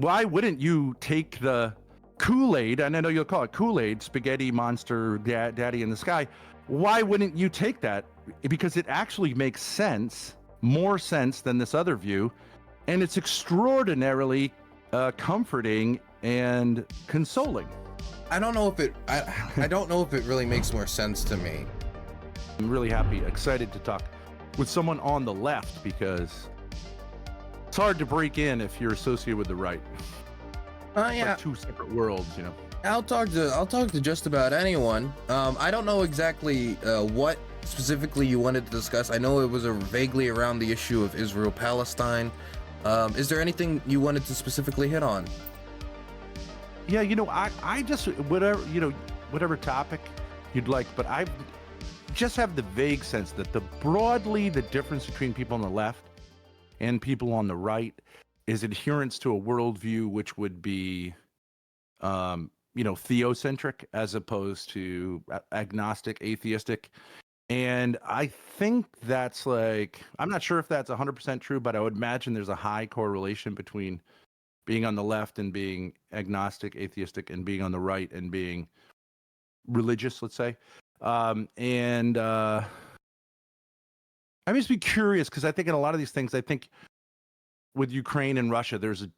why wouldn't you take the Kool-Aid, and I know you'll call it Kool-Aid, spaghetti monster, daddy in the sky. Why wouldn't you take that? Because it actually makes sense, more sense than this other view, and it's extraordinarily comforting and consoling. I don't know if it. I don't know if it really makes more sense to me. I'm really excited to talk with someone on the left, because it's hard to break in if you're associated with the right. Yeah, like two separate worlds, you know. I'll talk to just about anyone. I don't know exactly what specifically you wanted to discuss. I know it was vaguely around the issue of Israel-Palestine. Is there anything you wanted to specifically hit on? Yeah, you know, I just whatever topic you'd like, but I just have the vague sense that the difference between people on the left and people on the right is adherence to a worldview which would be theocentric as opposed to agnostic, atheistic. And I think that's I'm not sure if that's 100% true, but I would imagine there's a high correlation between being on the left and being agnostic, atheistic, and being on the right and being religious, let's say. I just be curious, because I think in a lot of these things, I think with Ukraine and Russia, there's a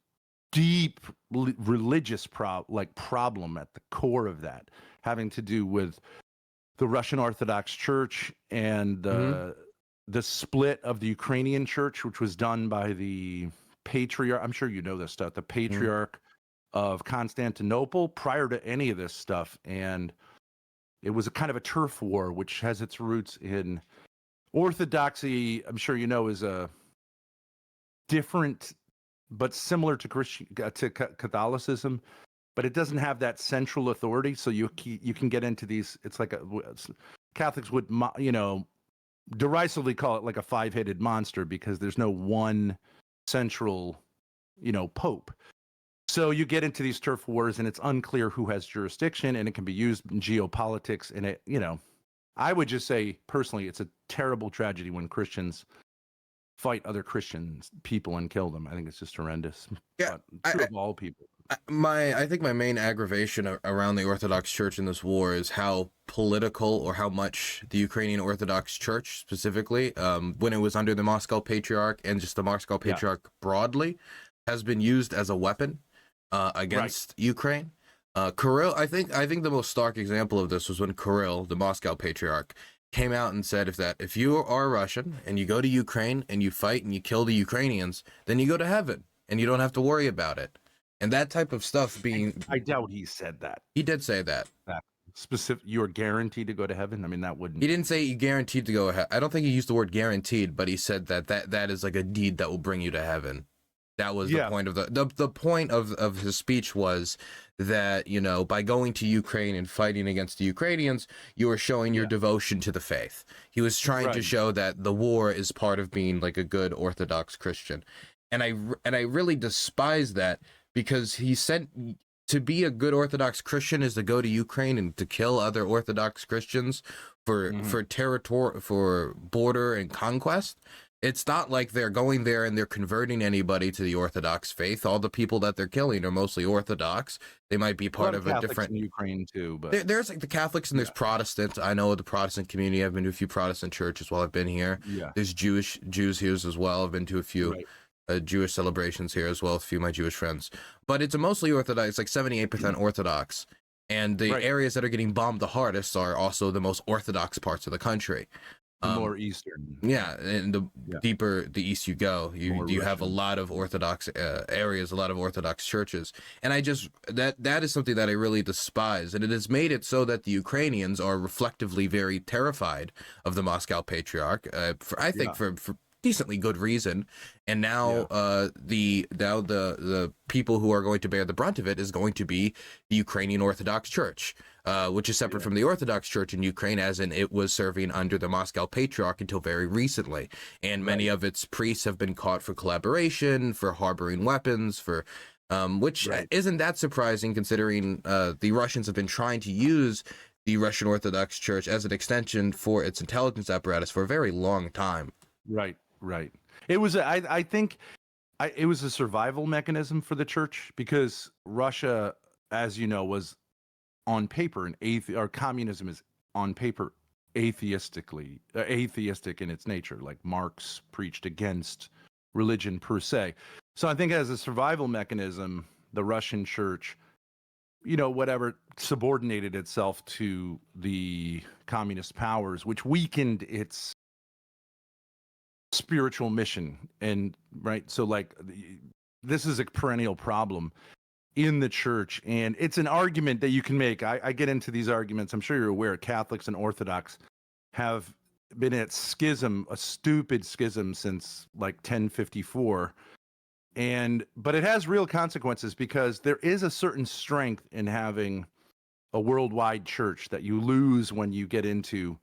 deep religious problem at the core of that, having to do with the Russian Orthodox Church and the split of the Ukrainian church, which was done by the patriarch. I'm sure you know this stuff. The patriarch of Constantinople prior to any of this stuff, and it was a kind of a turf war, which has its roots in Orthodoxy. I'm sure you know is a different but similar to Catholicism, but it doesn't have that central authority. So you can get into these. It's like Catholics would derisively call it like a five-headed monster, because there's no one central pope. So you get into these turf wars, and it's unclear who has jurisdiction, and it can be used in geopolitics. And it I would just say personally, it's a terrible tragedy when Christians fight other Christians people and kill them. I think it's just horrendous. Yeah, but true of all people. I think my main aggravation around the Orthodox Church in this war is how political, or how much the Ukrainian Orthodox Church specifically, when it was under the Moscow Patriarch and just the Moscow Patriarch broadly, has been used as a weapon against Ukraine. Kirill, I think the most stark example of this was when Kirill, the Moscow Patriarch, came out and said, if you are Russian and you go to Ukraine and you fight and you kill the Ukrainians, then you go to heaven and you don't have to worry about it. And that type of stuff being... I doubt he said that. He did say that. Specific, you're guaranteed to go to heaven? I mean, that wouldn't... He didn't say you guaranteed to go ahead. I don't think he used the word guaranteed, but he said that is like a deed that will bring you to heaven. That was the point of the point of his speech, was that, by going to Ukraine and fighting against the Ukrainians, you are showing your devotion to the faith. He was trying to show that the war is part of being like a good Orthodox Christian. And I really despise that, because he said to be a good Orthodox Christian is to go to Ukraine and to kill other Orthodox Christians for territory, for border and conquest. It's not like they're going there and they're converting anybody to the Orthodox faith. All the people that they're killing are mostly Orthodox. They might be part of a different... in Ukraine too, but there's like the Catholics and there's Protestants. I know the Protestant community. I've been to a few Protestant churches while I've been here. Yeah. There's Jews here as well. I've been to a few Jewish celebrations here as well, a few of my Jewish friends. But it's a mostly Orthodox. It's like 78% Orthodox. And the areas that are getting bombed the hardest are also the most Orthodox parts of the country. More eastern. Yeah, and the deeper the east you go, you have a lot of Orthodox areas, a lot of Orthodox churches. And I just, that is something that I really despise. And it has made it so that the Ukrainians are reflectively very terrified of the Moscow Patriarch, for decently good reason. And now the people who are going to bear the brunt of it is going to be the Ukrainian Orthodox Church, which is separate from the Orthodox Church in Ukraine, as in it was serving under the Moscow Patriarch until very recently. And many of its priests have been caught for collaboration, for harboring weapons, for which isn't that surprising, considering the Russians have been trying to use the Russian Orthodox Church as an extension for its intelligence apparatus for a very long time. Right. It was, I think it was a survival mechanism for the church, because Russia, as you know, was on paper or communism is on paper atheistic in its nature. Like Marx preached against religion per se. So I think as a survival mechanism, the Russian church, whatever, subordinated itself to the communist powers, which weakened its spiritual mission. And right, so like this is a perennial problem in the church, and it's an argument that you can make. I get into these arguments. I'm sure you're aware Catholics and Orthodox have been at schism, a stupid schism, since like 1054. But it has real consequences, because there is a certain strength in having a worldwide church that you lose when you get into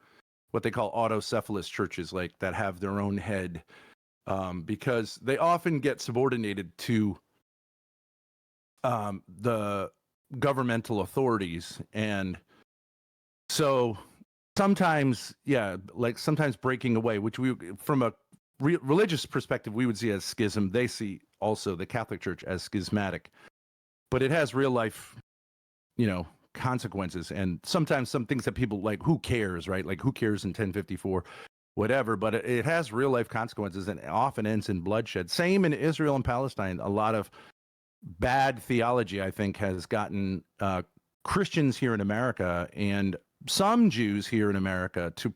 what they call autocephalous churches, like that have their own head, because they often get subordinated to the governmental authorities. And so sometimes, sometimes breaking away, which we, from a religious perspective, we would see as schism. They see also the Catholic Church as schismatic, but it has real life, consequences. And sometimes some things that people like, who cares, right? Like, who cares in 1054, whatever, but it has real life consequences, and often ends in bloodshed. Same in Israel and Palestine. A lot of bad theology, I think, has gotten Christians here in America and some Jews here in America to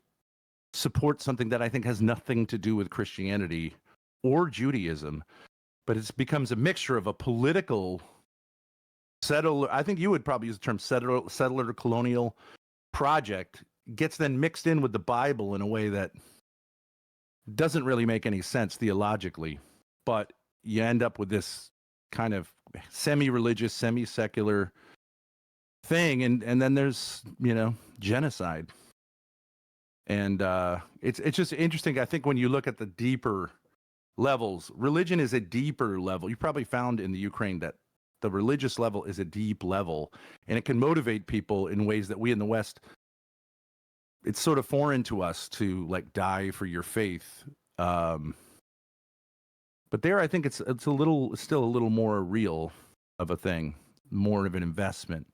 support something that I think has nothing to do with Christianity or Judaism, but it becomes a mixture of a political settler. I think you would probably use the term settler colonial project, gets then mixed in with the Bible in a way that doesn't really make any sense theologically, but you end up with this kind of semi-religious, semi-secular thing, and then there's genocide. And it's just interesting. I think when you look at the deeper levels, religion is a deeper level. You probably found in the Ukraine that the religious level is a deep level, and it can motivate people in ways that we in the West, it's sort of foreign to us to like die for your faith. But there, I think it's still a little more real of a thing, more of an investment.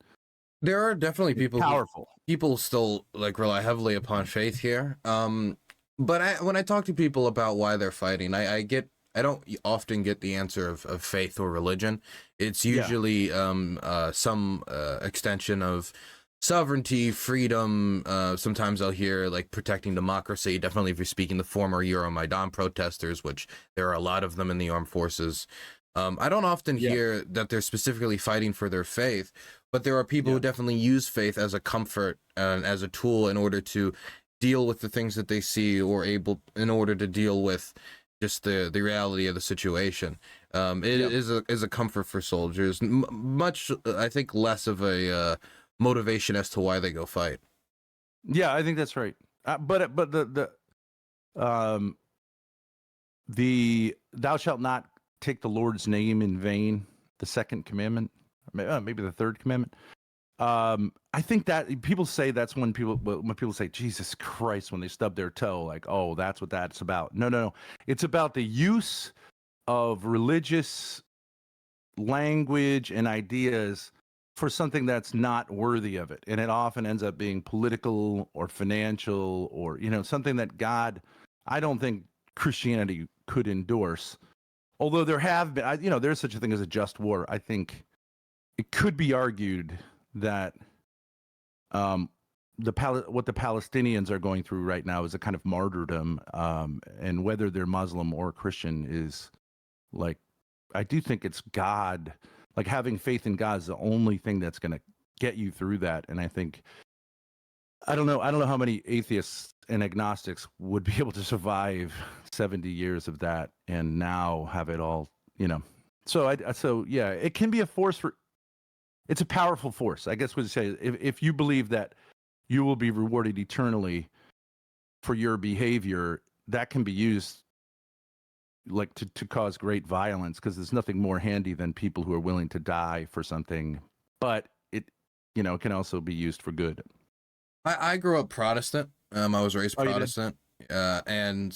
There are definitely powerful. People still like rely heavily upon faith here. But when I talk to people about why they're fighting, I don't often get the answer of faith or religion. It's usually some extension of sovereignty, freedom. Sometimes I'll hear like protecting democracy. Definitely if you're speaking the former Euromaidan protesters, which there are a lot of them in the armed forces. I don't often hear that they're specifically fighting for their faith, but there are people who definitely use faith as a comfort and as a tool in order to deal with the things that they see, or in order to deal with just the reality of the situation. It is a comfort for soldiers, much, I think, less of a motivation as to why they go fight. Yeah, I think that's right. But the thou shalt not take the Lord's name in vain, the second commandment, maybe the third commandment. I think that people say that's when people say Jesus Christ when they stub their toe, like, oh, that's what that's about. No. It's about the use of religious language and ideas for something that's not worthy of it. And it often ends up being political or financial or, something that God, I don't think Christianity could endorse. Although there have been, there's such a thing as a just war. I think it could be argued that what the Palestinians are going through right now is a kind of martyrdom, and whether they're Muslim or Christian is like, I do think it's God, like having faith in God is the only thing that's going to get you through that. And I think, I don't know how many atheists and agnostics would be able to survive 70 years of that and now have it all, So it can be a force it's a powerful force. I guess what you say, if you believe that you will be rewarded eternally for your behavior, that can be used like to cause great violence, because there's nothing more handy than people who are willing to die for something. But it can also be used for good. I grew up Protestant. I was raised Protestant, and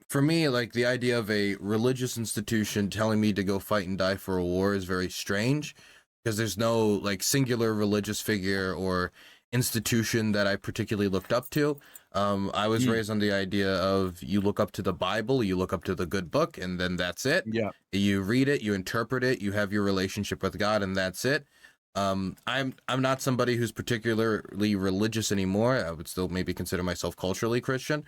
For me, like the idea of a religious institution telling me to go fight and die for a war is very strange, because there's no like singular religious figure or institution that I particularly looked up to. I was raised on the idea of you look up to the Bible, you look up to the good book, and then that's it. Yeah. You read it, you interpret it, you have your relationship with God, and that's it. I'm not somebody who's particularly religious anymore. I would still maybe consider myself culturally Christian.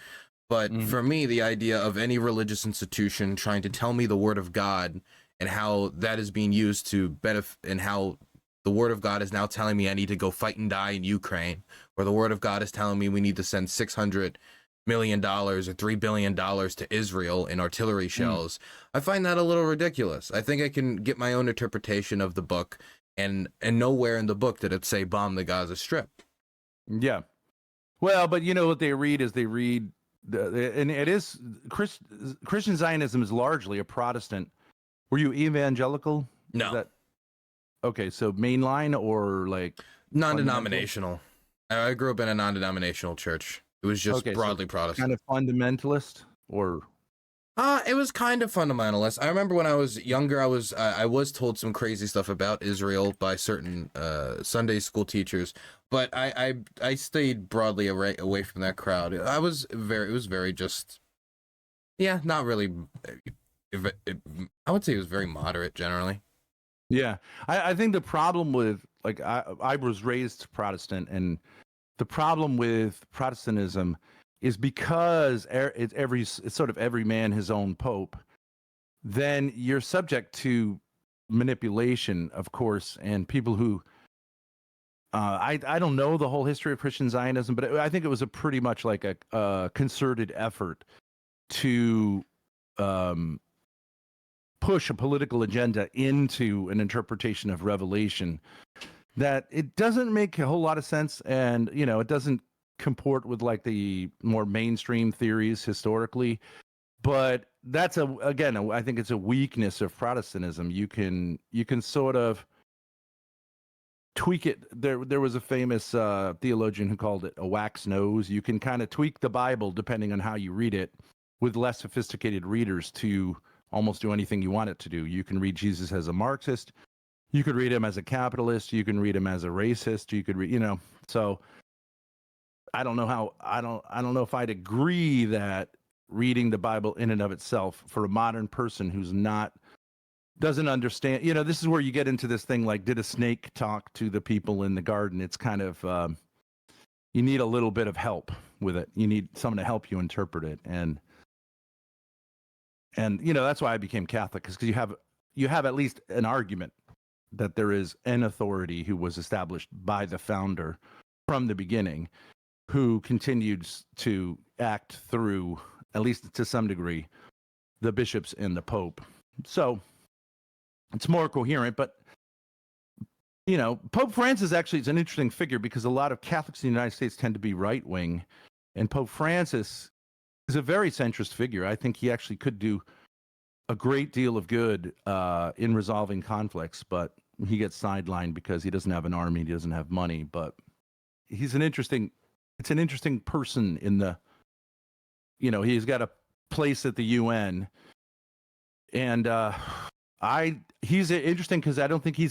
But for me, the idea of any religious institution trying to tell me the word of God and how that is being used to benefit, and how the word of God is now telling me I need to go fight and die in Ukraine, or the word of God is telling me we need to send $600 million or $3 billion to Israel in artillery shells. I find that a little ridiculous. I think I can get my own interpretation of the book, and nowhere in the book did it say bomb the Gaza Strip. Yeah. Well, but you know what they read is and it is Christian Zionism is largely a Protestant. Were you evangelical? No. Okay, so mainline or like non-denominational? I grew up in a non-denominational church. It was just broadly Protestant. Kind of fundamentalist, or it was kind of fundamentalist. I remember when I was younger, I was told some crazy stuff about Israel by certain Sunday school teachers, but I stayed broadly away from that crowd. It was very just, yeah, not really. I would say it was very moderate generally. Yeah, I think the problem with, like, I was raised Protestant, and the problem with Protestantism is because it's sort of every man his own pope, then you're subject to manipulation, of course, and people who I don't know the whole history of Christian Zionism, but I think it was a pretty much like a concerted effort to push a political agenda into an interpretation of Revelation that it doesn't make a whole lot of sense, and it doesn't comport with like the more mainstream theories historically. But that's I think it's a weakness of Protestantism. You can sort of tweak it. There was a famous theologian who called it a wax nose. You can kind of tweak the Bible depending on how you read it, with less sophisticated readers, to almost do anything you want it to do. You can read Jesus as a Marxist. You could read him as a capitalist. You can read him as a racist. You could read, so I don't know if I'd agree that reading the Bible in and of itself for a modern person who's doesn't understand, this is where you get into this thing like, did a snake talk to the people in the garden? It's kind of, you need a little bit of help with it. You need someone to help you interpret it. And that's why I became Catholic, because you have at least an argument that there is an authority who was established by the founder from the beginning, who continued to act through, at least to some degree, the bishops and the Pope. So it's more coherent. But Pope Francis actually is an interesting figure, because a lot of Catholics in the United States tend to be right wing, and Pope Francis is a very centrist figure. I think he actually could do a great deal of good in resolving conflicts, but he gets sidelined because he doesn't have an army, he doesn't have money. But it's an interesting person in the, he's got a place at the UN, and he's interesting because I don't think he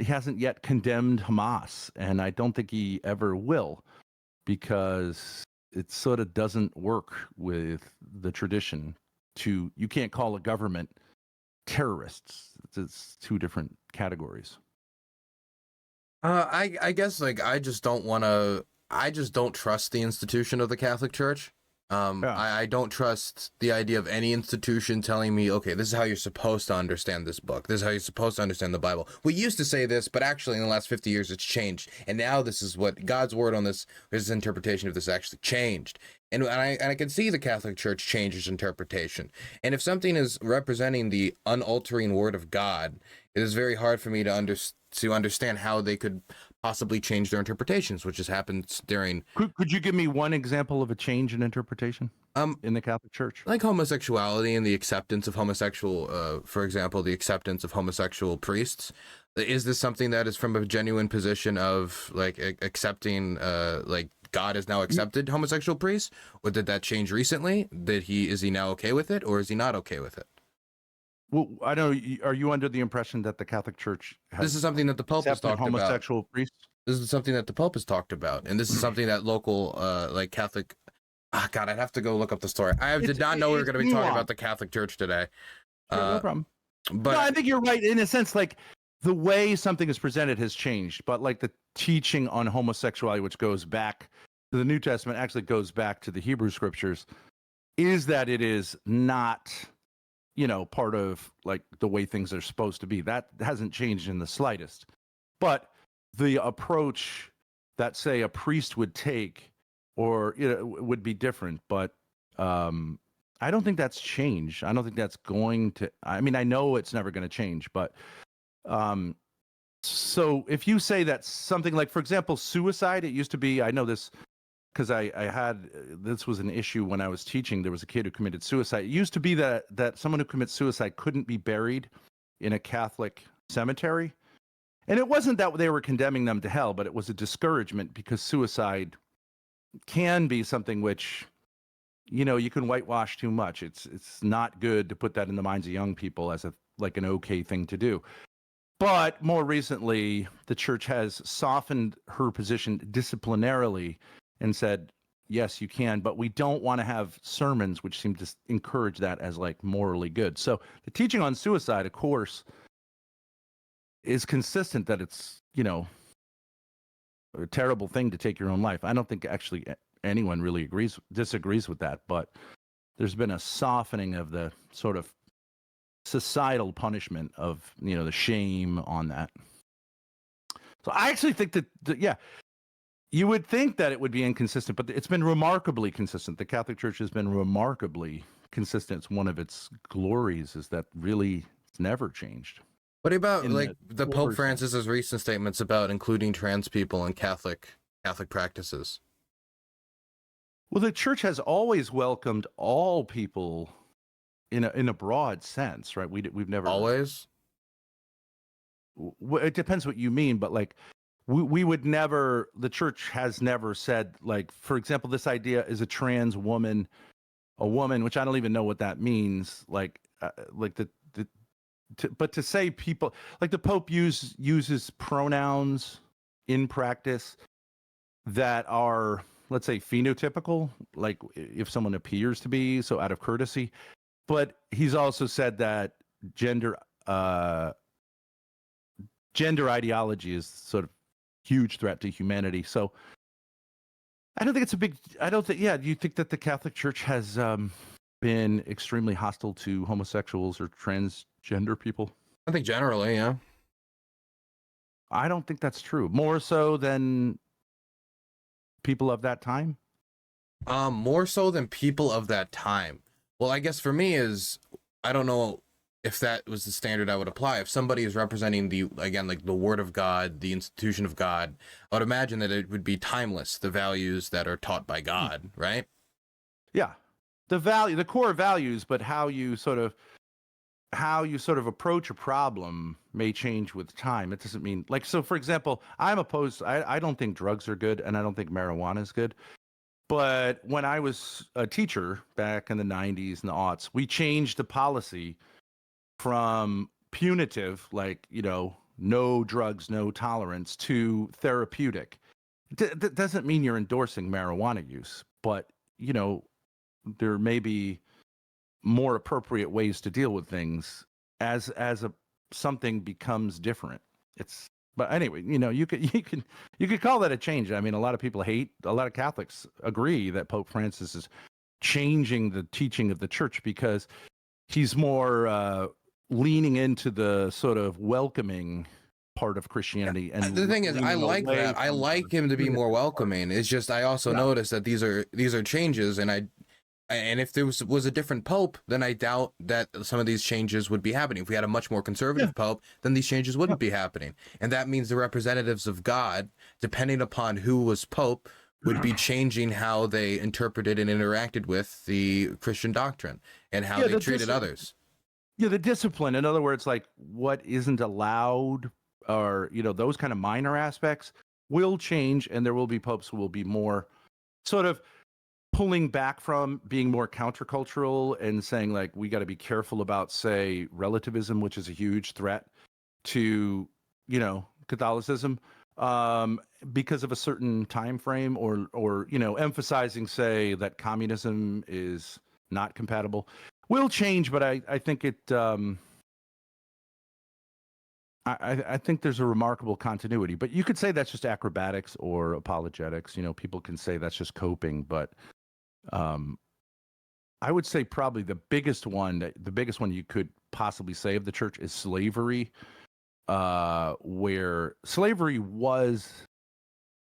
hasn't yet condemned Hamas, and I don't think he ever will, because it sort of doesn't work with the tradition. You can't call a government terrorists. It's two different categories. I guess, like, I just don't trust the institution of the Catholic Church. I don't trust the idea of any institution telling me, okay, this is how you're supposed to understand this book. This is how you're supposed to understand the Bible. We used to say this, but actually in the last 50 years, it's changed. And now this is what God's word on this, his interpretation of this actually changed. And I can see the Catholic Church change its interpretation. And if something is representing the unaltering word of God, it is very hard for me to understand how they could possibly change their interpretations, which has happened during. Could you give me one example of a change in interpretation in the Catholic Church? Like homosexuality and the acceptance of homosexual, for example, the acceptance of homosexual priests. Is this something that is from a genuine position of like accepting like God has now accepted homosexual priests, or did that change recently? Is he now okay with it, or is he not okay with it? Well, I don't know. Are you under the impression that the Catholic Church has This is something that the Pope has talked homosexual about. priests? This is something that the Pope has talked about, and this is something that local, like Catholic. God, I'd have to go look up the story. I did not know we were going to be talking about the Catholic Church today. Sure, no problem. But no, I think you're right in a sense. Like the way something is presented has changed, but like the teaching on homosexuality, which goes back to the New Testament, actually goes back to the Hebrew Scriptures, is that it is not, part of like the way things are supposed to be. That hasn't changed in the slightest. But the approach that, say, a priest would take, or would be different. But I don't think that's changed. I don't think that's going to. I mean, I know it's never going to change, but so if you say that something like, for example, suicide, it used to be. I know this because I had this was an issue when I was teaching. There was a kid who committed suicide. It used to be that someone who commits suicide couldn't be buried in a Catholic cemetery. And it wasn't that they were condemning them to hell, but it was a discouragement because suicide can be something which, you can whitewash too much. It's not good to put that in the minds of young people as like an okay thing to do. But more recently, the church has softened her position disciplinarily and said, yes, you can, but we don't want to have sermons which seem to encourage that as like morally good. So the teaching on suicide, of course, is consistent that it's, a terrible thing to take your own life. I don't think actually anyone really disagrees with that, but there's been a softening of the sort of societal punishment of, the shame on that. So I actually think that, you would think that it would be inconsistent, but it's been remarkably consistent. The Catholic Church has been remarkably consistent. It's one of its glories is that really it's never changed. What about the Pope Francis's recent statements about including trans people in Catholic practices? Well, the church has always welcomed all people in a broad sense, right? We've never always. It depends what you mean, but like we would never. The church has never said, like, for example, this idea is a trans woman, a woman, which I don't even know what that means. Like but to say people, like the Pope uses pronouns in practice that are, let's say, phenotypical, like if someone appears to be, so out of courtesy. But he's also said that gender ideology is sort of huge threat to humanity. So I don't think it's do you think that the Catholic Church has been extremely hostile to homosexuals or transgender people? I think generally, yeah. I don't think that's true. More so than people of that time? More so than people of that time. Well, I guess for me I don't know if that was the standard I would apply. If somebody is representing the Word of God, the institution of God, I would imagine that it would be timeless, the values that are taught by God, right? Yeah. The core values, but how you sort of approach a problem may change with time. It doesn't mean so for example, I'm opposed. I don't think drugs are good and I don't think marijuana is good. But when I was a teacher back in the 90s and the aughts, we changed the policy from punitive, no drugs, no tolerance, to therapeutic. That doesn't mean you're endorsing marijuana use, but, there may be more appropriate ways to deal with things as something becomes different. But anyway, you could call that a change. I mean, a lot of Catholics agree that Pope Francis is changing the teaching of the church because he's more leaning into the sort of welcoming part of Christianity. And the thing is, I like that. I like him to be more welcoming. It's just I also noticed that these are changes, and if there was a different pope, then I doubt that some of these changes would be happening. If we had a much more conservative pope, then these changes wouldn't be happening. And that means the representatives of God, depending upon who was pope, would be changing how they interpreted and interacted with the Christian doctrine and how they treated others. Yeah, the discipline. In other words, like what isn't allowed or, those kind of minor aspects will change, and there will be popes who will be more sort of pulling back from being more countercultural and saying like we got to be careful about, say, relativism, which is a huge threat to, you know, Catholicism, because of a certain time frame, or you know, emphasizing, say, that communism is not compatible. Will change, but I think it. I think there's a remarkable continuity, but you could say that's just acrobatics or apologetics. You know, people can say that's just coping, but I would say probably the biggest one you could possibly say of the church is slavery, where slavery was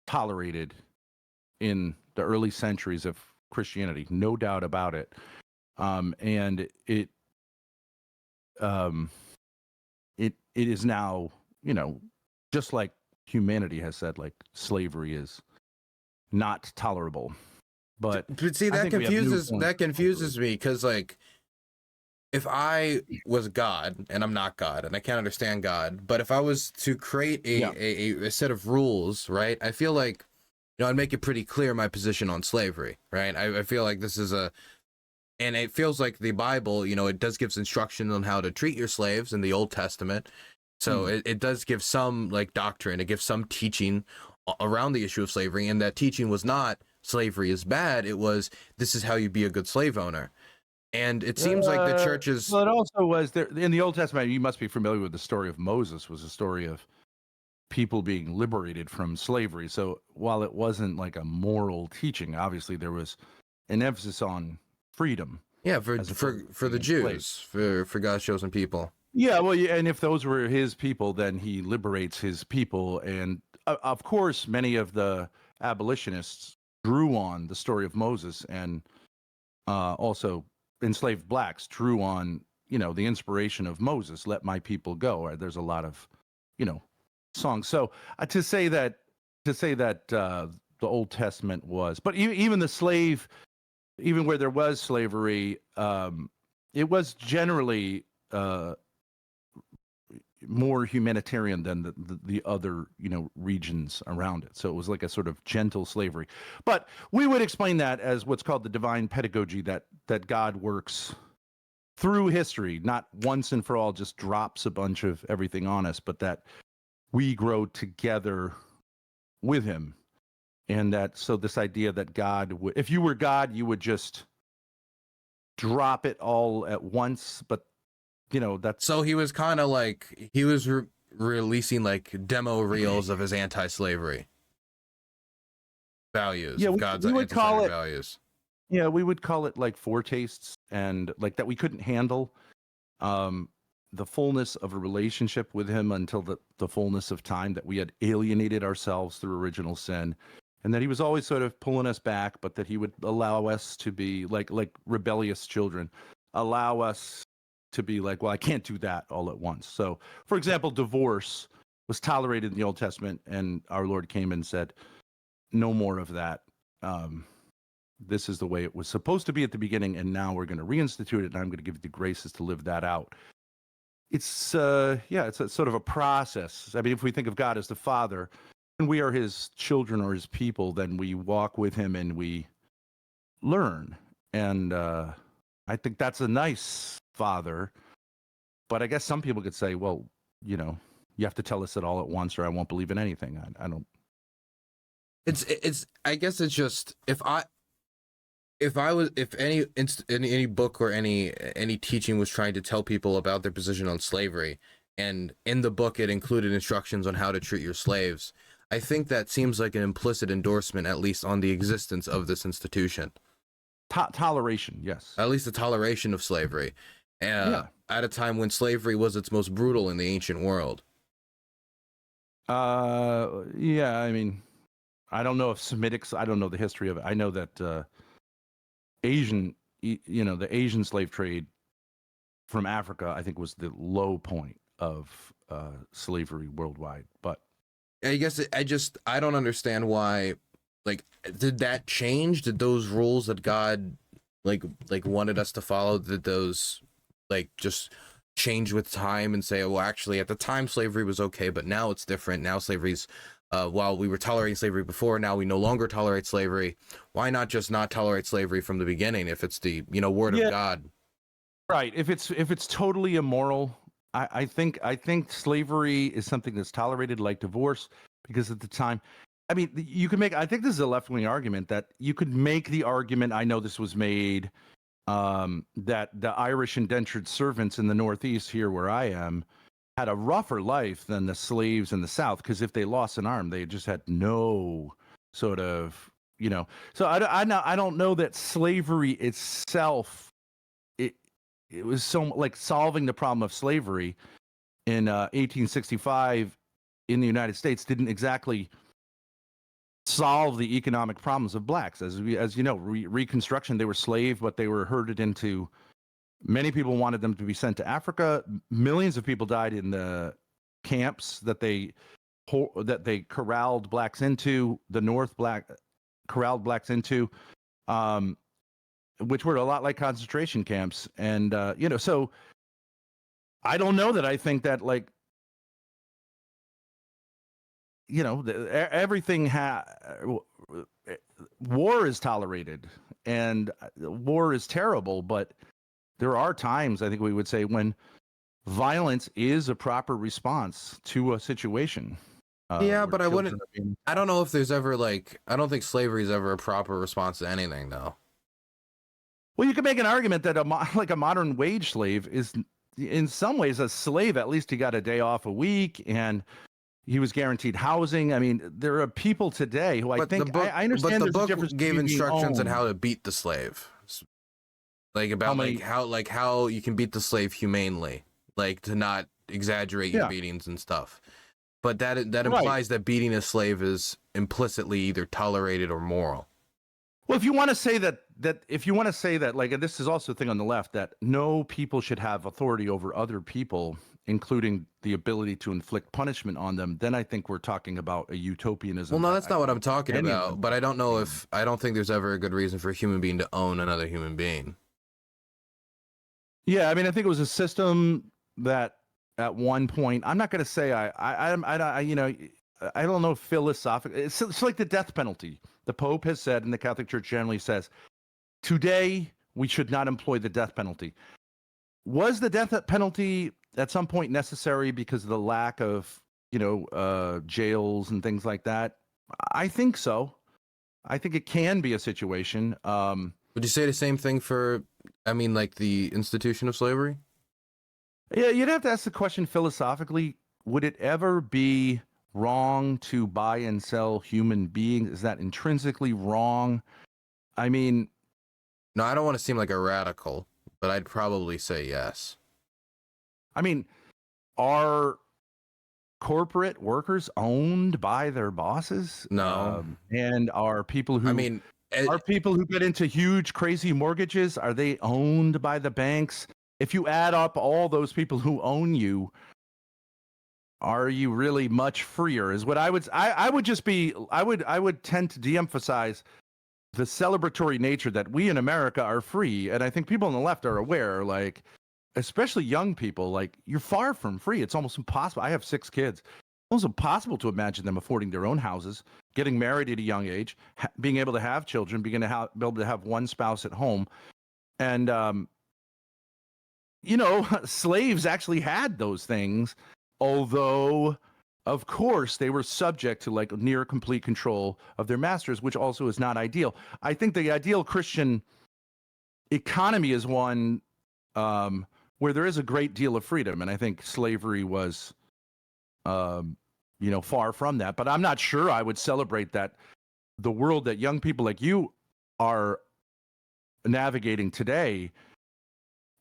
tolerated in the early centuries of Christianity, no doubt about it, and it is now, you know, just like humanity has said, like slavery is not tolerable. But see, that confuses me, because like, if I was God, and I'm not God, and I can't understand God, but if I was to create a set of rules, right, I feel like, you know, I'd make it pretty clear my position on slavery, right? I feel like this is and it feels like the Bible, you know, it does give instructions on how to treat your slaves in the Old Testament. So it does give some like doctrine, it gives some teaching around the issue of slavery, and that teaching was not slavery is bad, it was this is how you be a good slave owner. And it seems like the church is... Well, it also was there in the Old Testament. You must be familiar with the story of Moses. Was a story of people being liberated from slavery. So while it wasn't like a moral teaching, obviously there was an emphasis on freedom. Yeah, for the Jews, for God's chosen people. Yeah, well, and if those were his people, then he liberates his people. And of course, many of the abolitionists drew on the story of Moses, and also enslaved blacks drew on, you know, the inspiration of Moses, let my people go. There's a lot of, you know, songs. So to say that the Old Testament was, but even the slave, even where there was slavery, it was generally more humanitarian than the other, you know, regions around it. So it was like a sort of gentle slavery. But we would explain that as what's called the divine pedagogy, that God works through history, not once and for all just drops a bunch of everything on us, but that we grow together with him. And that, so this idea that God would, if you were God, you would just drop it all at once, but you know, that's... So he was kind of like, he was releasing like demo reels of his anti-slavery values, God's anti-slavery values. Yeah, we would call it like foretastes, and like that we couldn't handle the fullness of a relationship with him until the fullness of time, that we had alienated ourselves through original sin, and that he was always sort of pulling us back, but that he would allow us to be like rebellious children, allow us to be like, well, I can't do that all at once. So, for example, divorce was tolerated in the Old Testament, and our Lord came and said, no more of that. This is the way it was supposed to be at the beginning, and now we're going to reinstitute it, and I'm going to give you the graces to live that out. It's it's a sort of a process. I mean, if we think of God as the Father, and we are his children or his people, then we walk with him and we learn. And I think that's a nice Father. But I guess some people could say, well, you know, you have to tell us it all at once or I won't believe in anything. I don't. I guess it's just, if any book or any teaching was trying to tell people about their position on slavery, and in the book it included instructions on how to treat your slaves, I think that seems like an implicit endorsement, at least on the existence of this institution. Toleration, yes. At least the toleration of slavery. At a time when slavery was its most brutal in the ancient world. Yeah, I mean, I don't know if Semitics, I don't know the history of it. I know that Asian, you know, the Asian slave trade from Africa, I think was the low point of slavery worldwide. But I guess I don't understand why, like, did that change? Did those rules that God like wanted us to follow, did those like just change with time and say, oh, well, actually at the time slavery was okay, but now it's different. Now slavery's while we were tolerating slavery before, now we no longer tolerate slavery. Why not just not tolerate slavery from the beginning if it's the, you know, word of God? Right. If it's totally immoral, I think slavery is something that's tolerated like divorce, because at the time, I mean, you can make, I think this is a left-wing argument that you could make the argument, I know this was made, that the Irish indentured servants in the Northeast here where I am had a rougher life than the slaves in the South, because if they lost an arm, they just had no sort of, you know. So I don't know that slavery itself, it was so like solving the problem of slavery in 1865 in the United States didn't exactly solve the economic problems of blacks. As you know, Reconstruction, they were slave, but they were herded into. Many people wanted them to be sent to Africa. Millions of people died in the camps that they corralled blacks into. The North corralled blacks into, which were a lot like concentration camps. And you know, so I don't know that I think that, like, you know, everything war is tolerated and war is terrible, but there are times, I think we would say, when violence is a proper response to a situation. Yeah, but I wouldn't. I don't know if there's ever, like, I don't think slavery is ever a proper response to anything, though. Well, you could make an argument that like a modern wage slave is, in some ways, a slave. At least he got a day off a week, and he was guaranteed housing. I mean, there are people today who I understand. But the book gave instructions on how to beat the slave. Like about how you can beat the slave humanely, like to not exaggerate your beatings and stuff. But that implies that beating a slave is implicitly either tolerated or moral. Well, if you want to say that, like, and this is also a thing on the left, that no people should have authority over other people, including the ability to inflict punishment on them, then I think we're talking about a utopianism. Well, no, that's not what I'm talking about. But I don't think there's ever a good reason for a human being to own another human being. Yeah, I mean, I think it was a system that at one point, I'm not going to say I don't know philosophically. It's like the death penalty. The Pope has said, and the Catholic Church generally says, today we should not employ the death penalty. Was the death penalty at some point necessary because of the lack of, jails and things like that? I think so. I think it can be a situation. Would you say the same thing for, like the institution of slavery? Yeah, you'd have to ask the question philosophically, would it ever be wrong to buy and sell human beings? Is that intrinsically wrong? I mean... No, I don't want to seem like a radical, but I'd probably say yes. I mean, are corporate workers owned by their bosses? No. And are people who... Are people who get into huge, crazy mortgages, are they owned by the banks? If you add up all those people who own you, are you really much freer? Is what I would tend to de-emphasize the celebratory nature that we in America are free. And I think people on the left are aware, like, especially young people, like, you're far from free. It's almost impossible. I have 6 kids. It's almost impossible to imagine them affording their own houses, getting married at a young age, being able to have children, be able to have one spouse at home. And, slaves actually had those things, although, of course, they were subject to, like, near complete control of their masters, which also is not ideal. I think the ideal Christian economy is one where there is a great deal of freedom. And I think slavery was, far from that. But I'm not sure I would celebrate that the world that young people like you are navigating today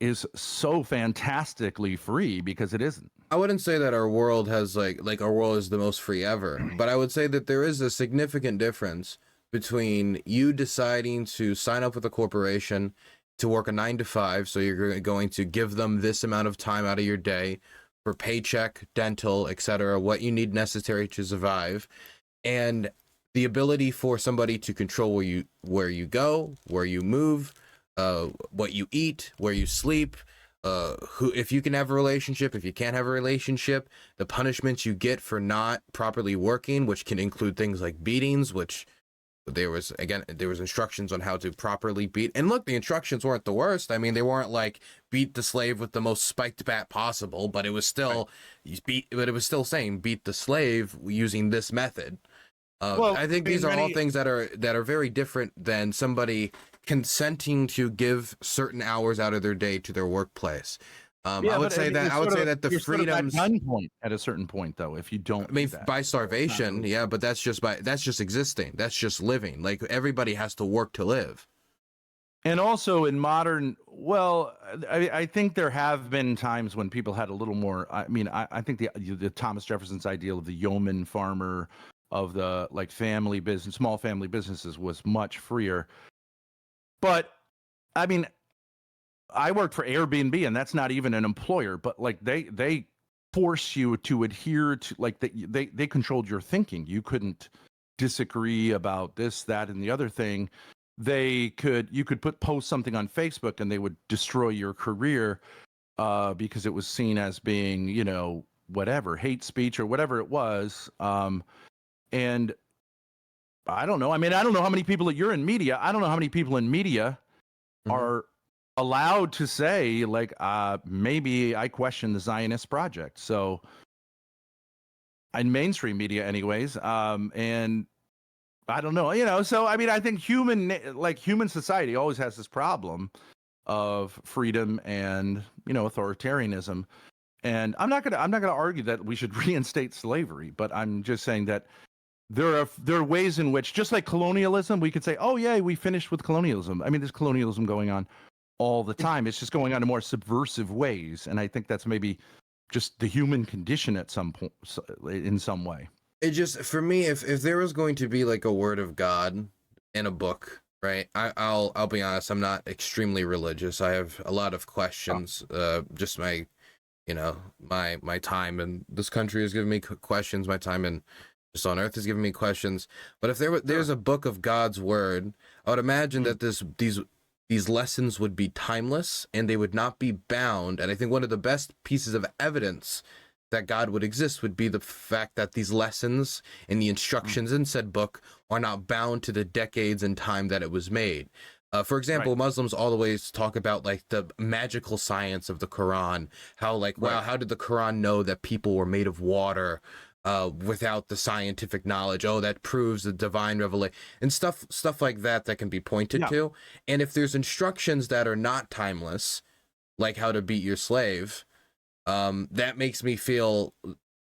is so fantastically free, because it isn't. I wouldn't say that our world has like our world is the most free ever, but I would say that there is a significant difference between you deciding to sign up with a corporation to work a 9 to 5, so you're going to give them this amount of time out of your day for paycheck, dental, etc., what you need necessary to survive, and the ability for somebody to control where you go, where you move, what you eat, where you sleep, who, if you can have a relationship, if you can't have a relationship, the punishments you get for not properly working, which can include things like beatings, which there was instructions on how to properly beat. And look, the instructions weren't the worst. I mean, they weren't like beat the slave with the most spiked bat possible, but it was still saying beat the slave using this method. Well, I think these are all things that are very different than somebody consenting to give certain hours out of their day to their workplace. I would say that the freedoms sort of at gunpoint at a certain point, though, if you don't. I mean, by starvation, yeah, but that's just existing. That's just living. Like, everybody has to work to live. And also in modern, well, I think there have been times when people had a little more. I mean, I think the Thomas Jefferson's ideal of the yeoman farmer, of the like family business, small family businesses, was much freer. But I mean, I worked for Airbnb, and that's not even an employer, but like they force you to adhere to, like, they controlled your thinking. You couldn't disagree about this, that, and the other thing. You could post something on Facebook and they would destroy your career because it was seen as being, whatever, hate speech or whatever it was. And I don't know. I mean, I don't know how many people you're in media. I don't know how many people in media are allowed to say, like, maybe I question the Zionist project. So in mainstream media anyways. And I don't know, so I mean, I think human society always has this problem of freedom and, authoritarianism. And I'm not going to argue that we should reinstate slavery, but I'm just saying that there are ways in which, just like colonialism, we could say, oh yeah, we finished with colonialism. I mean, there's colonialism going on all the time. It's just going on in more subversive ways. And I think that's maybe just the human condition at some point, in some way. It just, for me, if there was going to be like a word of God in a book, right? I'll be honest, I'm not extremely religious. I have a lot of questions. Just my, my time in this country has given me questions. My time in just on earth has given me questions. But if there's a book of God's word, I would imagine that these lessons would be timeless and they would not be bound. And I think one of the best pieces of evidence that God would exist would be the fact that these lessons and the instructions in said book are not bound to the decades and time that it was made. For example, Muslims always talk about like the magical science of the Quran, how like, wow, how did the Quran know that people were made of water without the scientific knowledge? Oh, that proves the divine revelation and stuff like that can be pointed to. And if there's instructions that are not timeless, like how to beat your slave, that makes me feel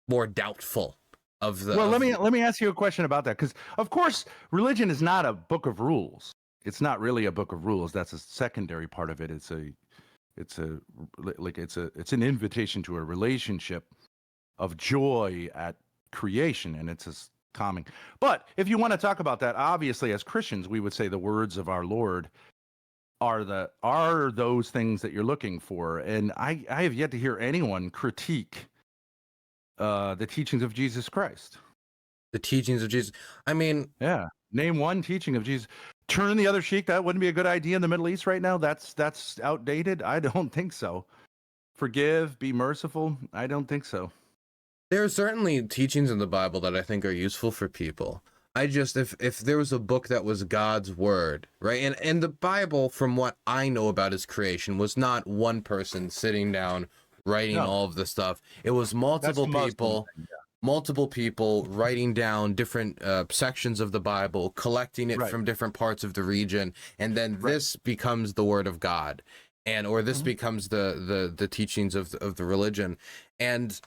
more doubtful of the. Well, let me ask you a question about that, because of course religion is not a book of rules. It's not really a book of rules. That's a secondary part of it. It's an invitation to a relationship of joy at creation, and it's as calming. But if you want to talk about that, obviously as Christians, we would say the words of our Lord are those things that you're looking for. And I have yet to hear anyone critique the teachings of Jesus Christ. The teachings of Jesus. I mean, yeah. Name one teaching of Jesus. Turn the other cheek. That wouldn't be a good idea in the Middle East right now. That's outdated. I don't think so. Forgive, be merciful. I don't think so. There are certainly teachings in the Bible that I think are useful for people. I just, if there was a book that was God's word, right? And the Bible, from what I know about its creation, was not one person sitting down writing all of the stuff. It was multiple people writing down different sections of the Bible, collecting it from different parts of the region, and then this becomes the word of God, or this becomes the teachings of the religion. And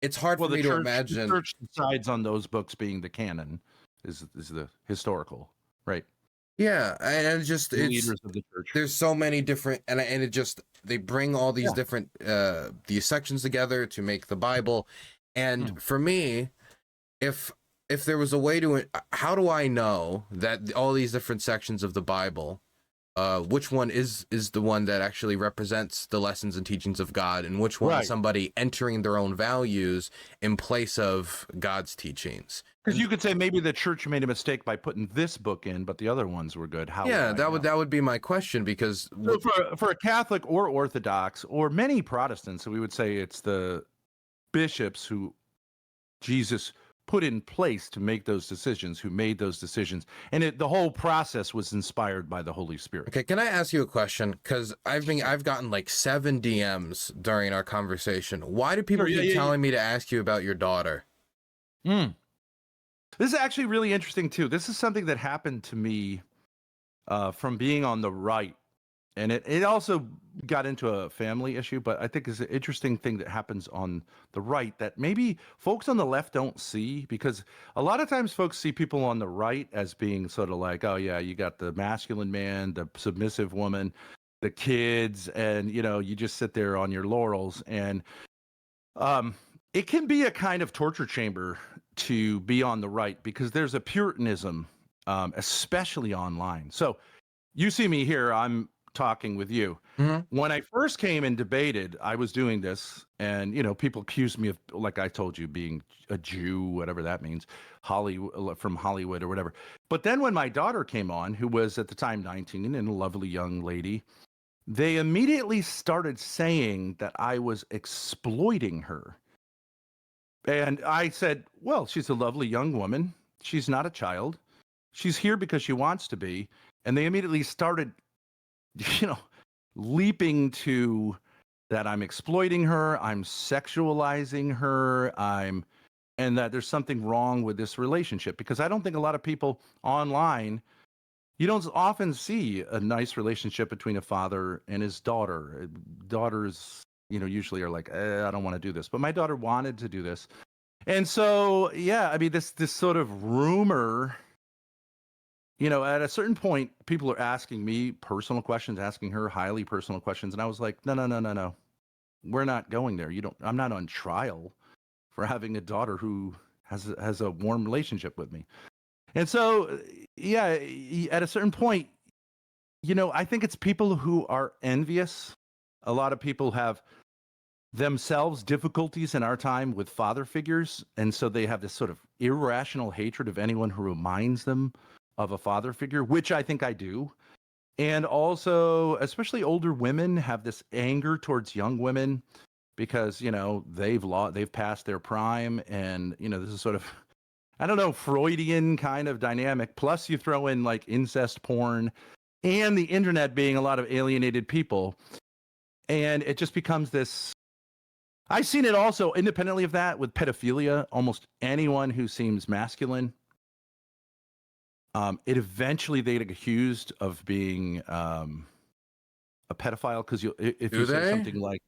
it's hard for me to imagine. The church decides on those books being the canon. Is the historical, right? Yeah, and just leaders of the church. There's so many different, and it just, they bring all these different these sections together to make the Bible. And for me, if there was a way to, how do I know that all these different sections of the Bible which one is the one that actually represents the lessons and teachings of God, and which one is somebody entering their own values in place of God's teachings. Because you could say maybe the church made a mistake by putting this book in, but the other ones were good. How? Yeah, that would be my question, because so for a Catholic or Orthodox or many Protestants, so we would say it's the bishops who Jesus put in place to make those decisions, who made those decisions, and the whole process was inspired by the Holy Spirit. Okay, can I ask you a question? Because I've gotten like 7 DMs during our conversation. Why do people keep telling me to ask you about your daughter? This is actually really interesting too. This is something that happened to me from being on the right, and it also got into a family issue, but I think it's an interesting thing that happens on the right that maybe folks on the left don't see, because a lot of times folks see people on the right as being sort of like, oh yeah, you got the masculine man, the submissive woman, the kids, and you just sit there on your laurels. And it can be a kind of torture chamber to be on the right, because there's a Puritanism, especially online. So you see me here, I'm talking with you. When I first came and debated, I was doing this, and people accused me of, like I told you, being a Jew, whatever that means, from Hollywood or whatever. But then when my daughter came on, who was at the time 19 and a lovely young lady, they immediately started saying that I was exploiting her. And I said, well, she's a lovely young woman. She's not a child. She's here because she wants to be. And they immediately started, leaping to that I'm exploiting her, I'm sexualizing her, and that there's something wrong with this relationship. Because I don't think a lot of people online, you don't often see a nice relationship between a father and his daughter. Daughters, usually are like, I don't want to do this. But my daughter wanted to do this. And so, yeah, I mean, this sort of rumor, at a certain point, people are asking me personal questions, asking her highly personal questions. And I was like, no. We're not going there. I'm not on trial for having a daughter who has a warm relationship with me. And so, yeah, at a certain point, I think it's people who are envious. A lot of people have themselves difficulties in our time with father figures. And so they have this sort of irrational hatred of anyone who reminds them of a father figure, which I think I do. And also, especially older women have this anger towards young women because, they've passed their prime. And, this is sort of, I don't know, Freudian kind of dynamic. Plus you throw in like incest porn and the internet being a lot of alienated people. And it just becomes this. I've seen it also independently of that with pedophilia. Almost anyone who seems masculine, it eventually they get accused of being a pedophile, because if you say something like,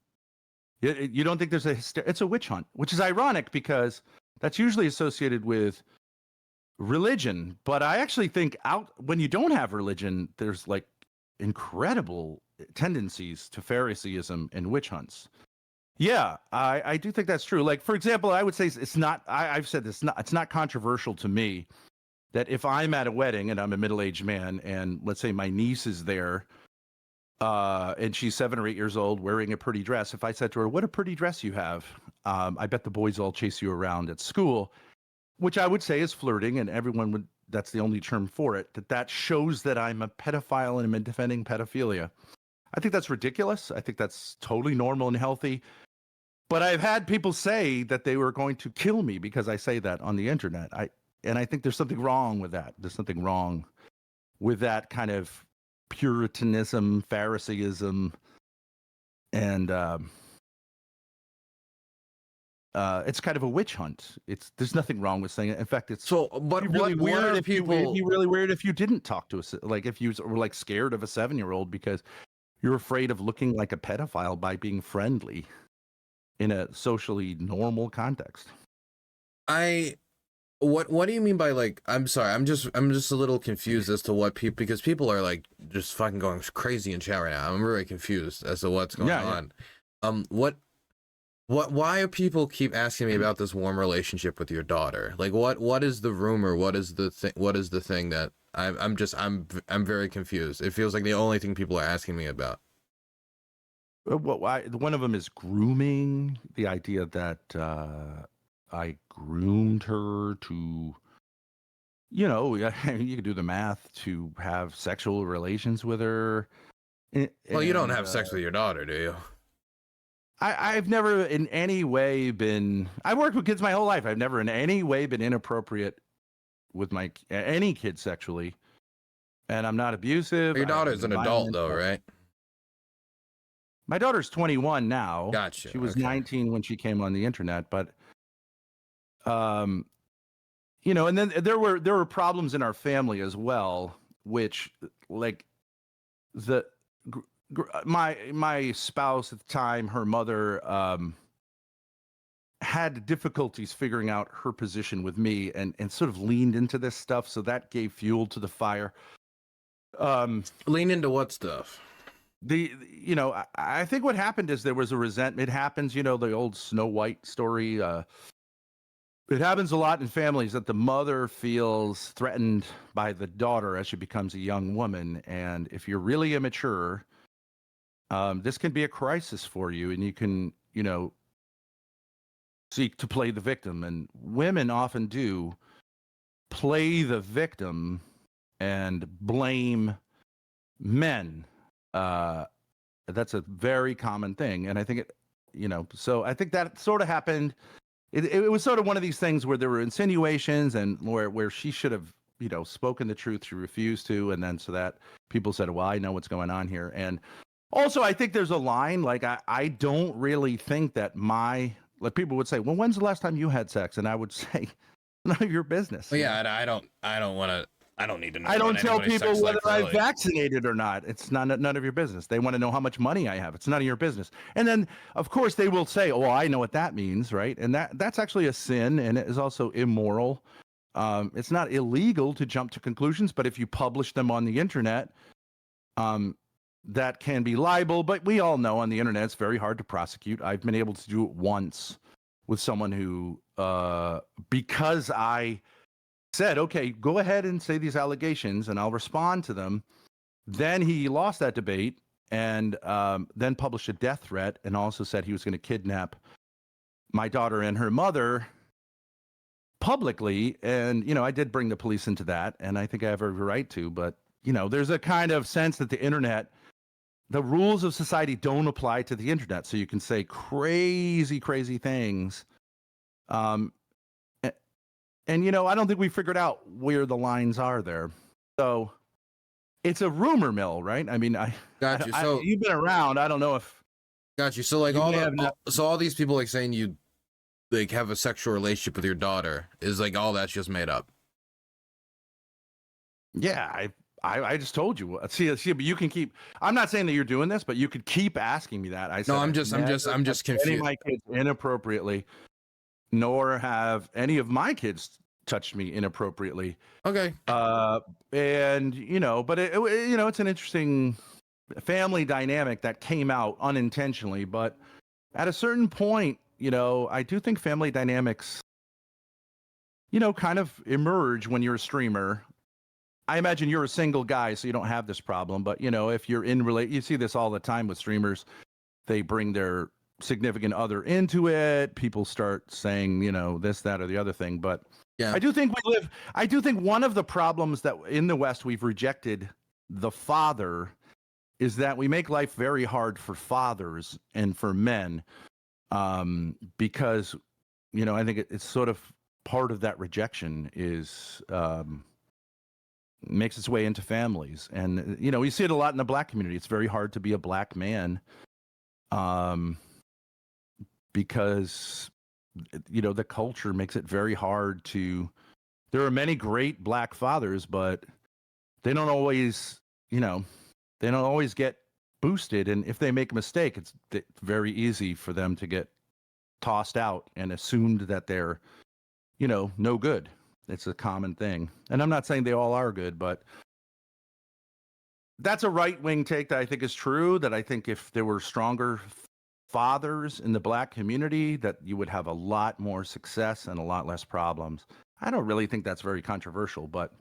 you don't think it's a witch hunt, which is ironic because that's usually associated with religion. But I actually think when you don't have religion, there's like incredible tendencies to Phariseeism and witch hunts. Yeah, I do think that's true. Like, for example, I would say it's not, I've said this, it's not controversial to me that if I'm at a wedding and I'm a middle-aged man and let's say my niece is there and she's 7 or 8 years old wearing a pretty dress, if I said to her, what a pretty dress you have, I bet the boys all chase you around at school, which I would say is flirting, and everyone would, that's the only term for it, that shows that I'm a pedophile and I'm defending pedophilia. I think that's ridiculous. I think that's totally normal and healthy. But I've had people say that they were going to kill me because I say that on the internet. And I think there's something wrong with that. There's something wrong with that kind of Puritanism, Phariseeism, and it's kind of a witch hunt. There's nothing wrong with saying it. In fact, it's so. But really what weird if people? It'd be really weird if you didn't talk to us, like if you were like scared of a 7-year-old because you're afraid of looking like a pedophile by being friendly in a socially normal context. What do you mean by, like, I'm sorry, I'm just a little confused as to what people, because people are like just fucking going crazy in chat right now. I'm really confused as to what's going on. Why do people keep asking me about this warm relationship with your daughter? Like, what is the rumor? What is the thing? What is the thing that I'm very confused. It feels like the only thing people are asking me about. One of them is grooming. The idea that I groomed her to, you can do the math, to have sexual relations with her. Well, you don't have sex with your daughter, do you? I've never in any way been. I've worked with kids my whole life. I've never in any way been inappropriate with any kid sexually, and I'm not abusive. Your daughter's an adult, though, right? My daughter's 21 now. Gotcha. She was 19 when she came on the internet, but and then there were problems in our family as well, which like my spouse at the time, her mother had difficulties figuring out her position with me, and sort of leaned into this stuff, so that gave fuel to the fire. Lean into what stuff? I think what happened is there was a resentment. It happens, the old Snow White story. It happens a lot in families that the mother feels threatened by the daughter as she becomes a young woman, and if you're really immature, this can be a crisis for you, and you can, seek to play the victim. And women often do play the victim and blame men. That's a very common thing. And I think so I think that sort of happened. It was sort of one of these things where there were insinuations, and where she should have, spoken the truth. She refused to. And then so that people said, well, I know what's going on here. And also, I think there's a line, like, I don't really think that like people would say, well, when's the last time you had sex? And I would say, none of your business. Well, yeah, I don't need to know. I don't tell people whether I'm vaccinated or not. It's none of your business. They want to know how much money I have. It's none of your business. And then, of course, they will say, oh, I know what that means, right? And that's actually a sin, and it is also immoral. It's not illegal to jump to conclusions, but if you publish them on the internet, that can be libel. But we all know on the internet it's very hard to prosecute. I've been able to do it once with someone who, because I said, okay, go ahead and say these allegations and I'll respond to them. Then he lost that debate, and then published a death threat, and also said he was going to kidnap my daughter and her mother publicly. And, I did bring the police into that, and I think I have every right to. But, there's a kind of sense that the internet, the rules of society don't apply to the internet. So you can say crazy, crazy things. And, I don't think we figured out where the lines are there. So it's a rumor mill, right? I mean, got you. So you've been around. I don't know if. Got you. So like all these people like saying you like have a sexual relationship with your daughter is like all that's just made up. Yeah, I just told you. See, but you can keep. I'm not saying that you're doing this, but you could keep asking me that. I said, no, I'm just confused. Any of my kids inappropriately, nor have any of my kids touched me inappropriately. Okay. And but it's an interesting family dynamic that came out unintentionally. But at a certain point, I do think family dynamics, kind of emerge when you're a streamer. I imagine you're a single guy, so you don't have this problem. But, if you're you see this all the time with streamers. They bring their significant other into it. People start saying, this, that, or the other thing. But yeah, I do think one of the problems that in the West we've rejected the father is that we make life very hard for fathers and for men. Because, I think it's sort of part of that rejection is, makes its way into families. And you see it a lot in the black community. It's very hard to be a black man, because the culture makes it very hard to. There are many great black fathers, but they don't always get boosted, and if they make a mistake, it's very easy for them to get tossed out and assumed that they're no good. It's a common thing. And I'm not saying they all are good, but that's a right-wing take that I think is true, that I think if there were stronger fathers in the Black community, that you would have a lot more success and a lot less problems. I don't really think that's very controversial, but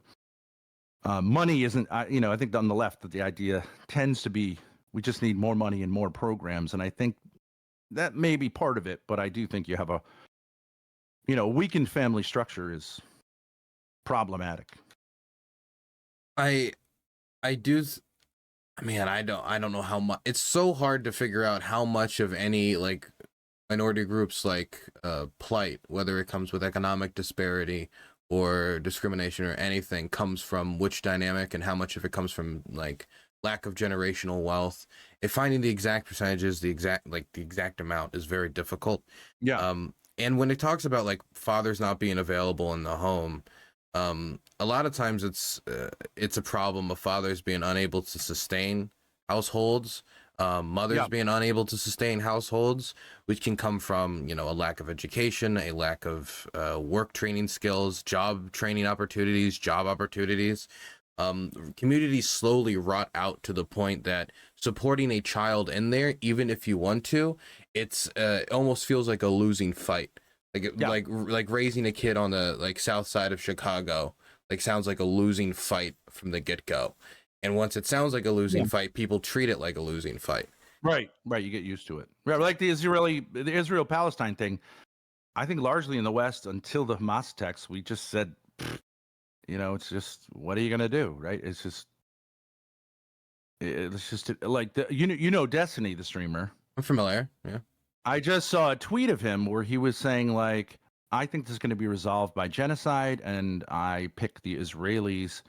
money isn't, I think on the left, that the idea tends to be, we just need more money and more programs. And I think that may be part of it, but I do think you have a, weakened family structure is problematic. I don't know how much. It's so hard to figure out how much of any like minority groups like plight, whether it comes with economic disparity or discrimination or anything, comes from which dynamic, and how much of it comes from like lack of generational wealth. If finding the exact percentages, the exact amount is very difficult. Yeah. And when it talks about like fathers not being available in the home, a lot of times it's a problem of fathers being unable to sustain households, mothers being unable to sustain households, which can come from, a lack of education, a lack of work training skills, job training opportunities, job opportunities. Communities slowly rot out to the point that supporting a child in there, even if you want to, it almost feels like a losing fight. Like raising a kid on the south side of Chicago, sounds like a losing fight from the get-go. And once it sounds like a losing fight, people treat it like a losing fight. Right. You get used to it. Right. Like the Israel-Palestine thing. I think largely in the West, until the Hamas attacks, we just said, it's just, what are you going to do? Right. It's just like Destiny, the streamer. I'm familiar. Yeah. I just saw a tweet of him where he was saying, like, I think this is going to be resolved by genocide, and I pick the Israelis.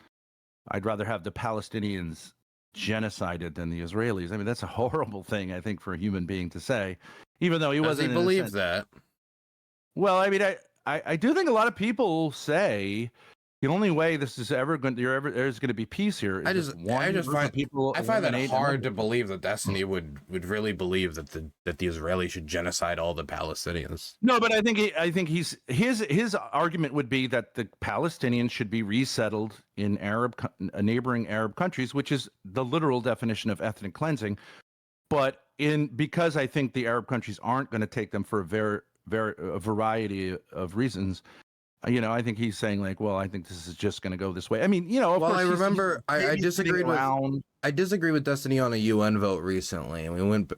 I'd rather have the Palestinians genocided than the Israelis. I mean, that's a horrible thing, I think, for a human being to say, even though he wasn't. Does he believe that? Well, I mean, I do think a lot of people say the only way this is there's going to be peace here. I find that hard to believe that Destiny would really believe that the Israelis should genocide all the Palestinians. No, but I think his argument would be that the Palestinians should be resettled in neighboring Arab countries, which is the literal definition of ethnic cleansing. But because I think the Arab countries aren't going to take them for a variety of reasons. I think he's saying like, well, I think this is just going to go this way. I mean, of course, I remember I disagreed with Destiny on a UN vote recently, and we went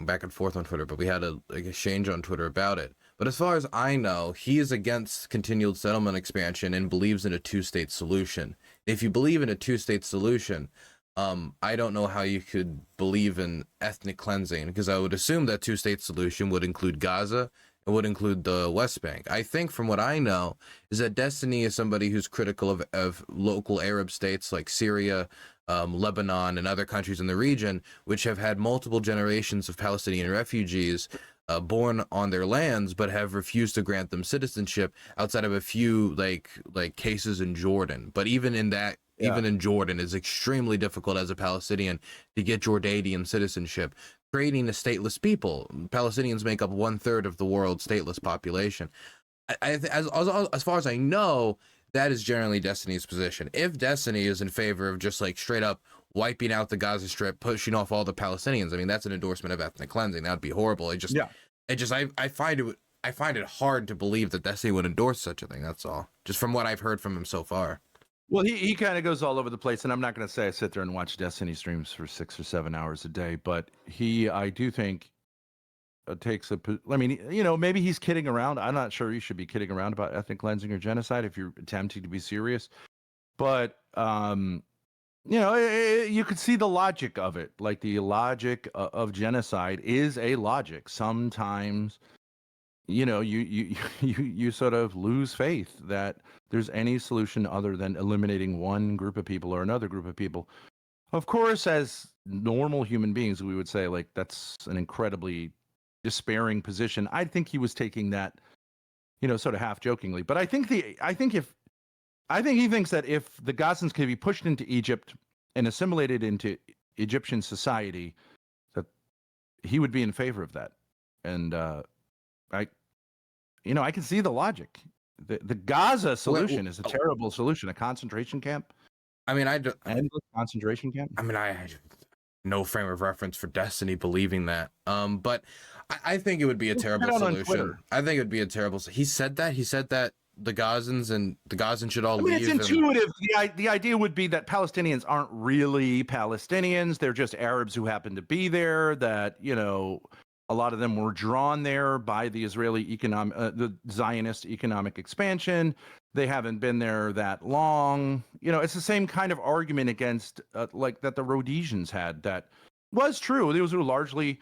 back and forth on Twitter, but we had a exchange on Twitter about it. But as far as I know, he is against continued settlement expansion and believes in a two-state solution. If you believe in a two-state solution, I don't know how you could believe in ethnic cleansing, because I would assume that two-state solution would include Gaza. It would include the West Bank. I think from what I know is that Destiny is somebody who's critical of local Arab states like Syria, Lebanon, and other countries in the region, which have had multiple generations of Palestinian refugees born on their lands, but have refused to grant them citizenship outside of a few like cases in Jordan. But even in that, even in Jordan, it's extremely difficult as a Palestinian to get Jordanian citizenship. Creating a stateless people. Palestinians make up 1/3 of the world's stateless population. As far as I know, that is generally Destiny's position. If Destiny is in favor of just like straight up wiping out the Gaza Strip, pushing off all the Palestinians, I mean, that's an endorsement of ethnic cleansing. That would be horrible. I find it hard to believe that Destiny would endorse such a thing. That's all. Just from what I've heard from him so far. Well, he kind of goes all over the place, and I'm not going to say I sit there and watch Destiny streams for 6 or 7 hours a day, but I do think takes maybe he's kidding around. I'm not sure you should be kidding around about ethnic cleansing or genocide if you're attempting to be serious, but you could see the logic of it. Like the logic of genocide is a logic. Sometimes you sort of lose faith that there's any solution other than eliminating one group of people or another group of people. Of course, as normal human beings, we would say like that's an incredibly despairing position. I think he was taking that, sort of half jokingly. But I think he thinks that if the Gazans could be pushed into Egypt and assimilated into Egyptian society, that he would be in favor of that. And I can see the logic. The Gaza solution is a terrible solution. A concentration camp. I mean, endless concentration camp. I mean, no frame of reference for destiny believing that. But I think it would be a terrible solution. I think it would be a terrible. He said that the Gazans should all leave. It's intuitive. The idea would be that Palestinians aren't really Palestinians. They're just Arabs who happen to be there. That, you know, a lot of them were drawn there by the Israeli the Zionist economic expansion. They haven't been there that long. You know, it's the same kind of argument against like that the Rhodesians had. That was true. Those were largely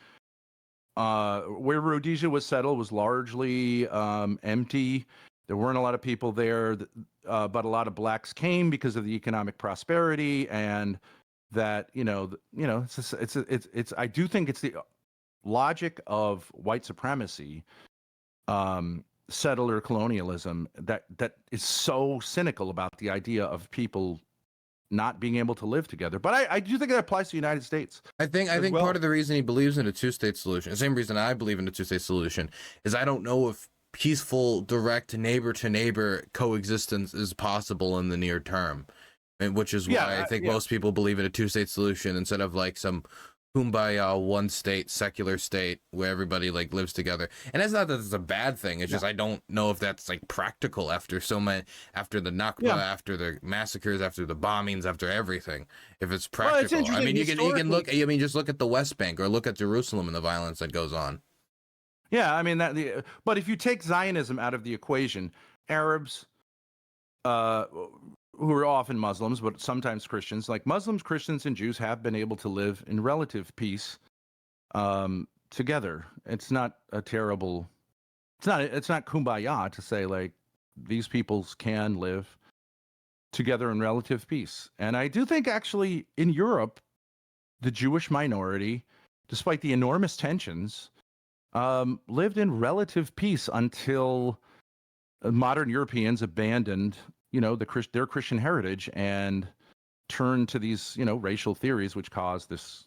where Rhodesia was settled was largely empty. There weren't a lot of people there, but a lot of blacks came because of the economic prosperity, and that it's. I do think it's the logic of white supremacy, settler colonialism that is so cynical about the idea of people not being able to live together. But I do think that applies to the United States. I think part of the reason he believes in a two-state solution, the same reason I believe in a two-state solution, is I don't know if peaceful, direct neighbor-to-neighbor coexistence is possible in the near term, and which is why I think most people believe in a two-state solution instead of like some kumbaya one state secular state where everybody like lives together. And it's not that it's a bad thing, it's just I don't know if that's like practical after the Nakba, after the massacres, after the bombings, after everything, if it's practical. I mean, you can look, I mean, just look at the West Bank or look at Jerusalem and the violence that goes on. Yeah, I mean but if you take Zionism out of the equation, Arabs, who are often Muslims, but sometimes Christians, like Muslims, Christians, and Jews have been able to live in relative peace together. It's not a terrible. It's not kumbaya to say like these peoples can live together in relative peace. And I do think actually in Europe, the Jewish minority, despite the enormous tensions, lived in relative peace until modern Europeans abandoned, their Christian heritage and turned to these, racial theories, which caused this.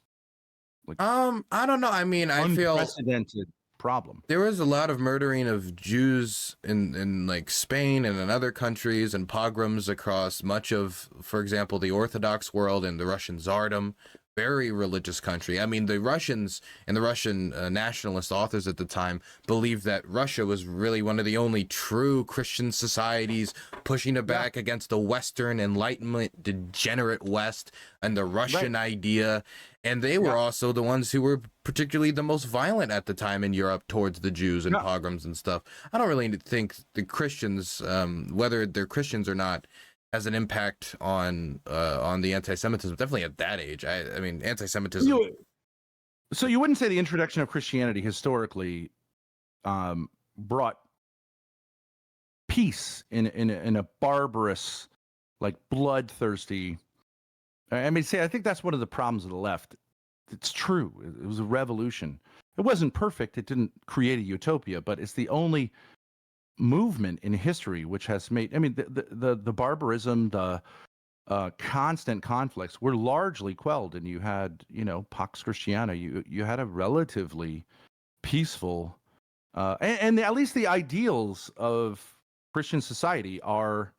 I don't know. I mean, I feel unprecedented problem. There was a lot of murdering of Jews in like Spain and in other countries, and pogroms across much of, for example, the Orthodox world and the Russian Tsardom. Very religious country. I mean, the Russians and the Russian nationalist authors at the time believed that Russia was really one of the only true Christian societies pushing it back against the Western Enlightenment degenerate West and the Russian idea. And they were also the ones who were particularly the most violent at the time in Europe towards the Jews and pogroms and stuff. I don't really think the Christians, whether they're Christians or not, has an impact on the anti-Semitism, definitely at that age. I mean, anti-Semitism. So you wouldn't say the introduction of Christianity historically brought peace in a barbarous, like bloodthirsty. I mean, I think that's one of the problems of the left. It's true. It was a revolution. It wasn't perfect. It didn't create a utopia, but it's the only movement in history which has made, I mean, the barbarism, the constant conflicts were largely quelled, and you had, Pax Christiana, you had a relatively peaceful and at least the ideals of Christian society are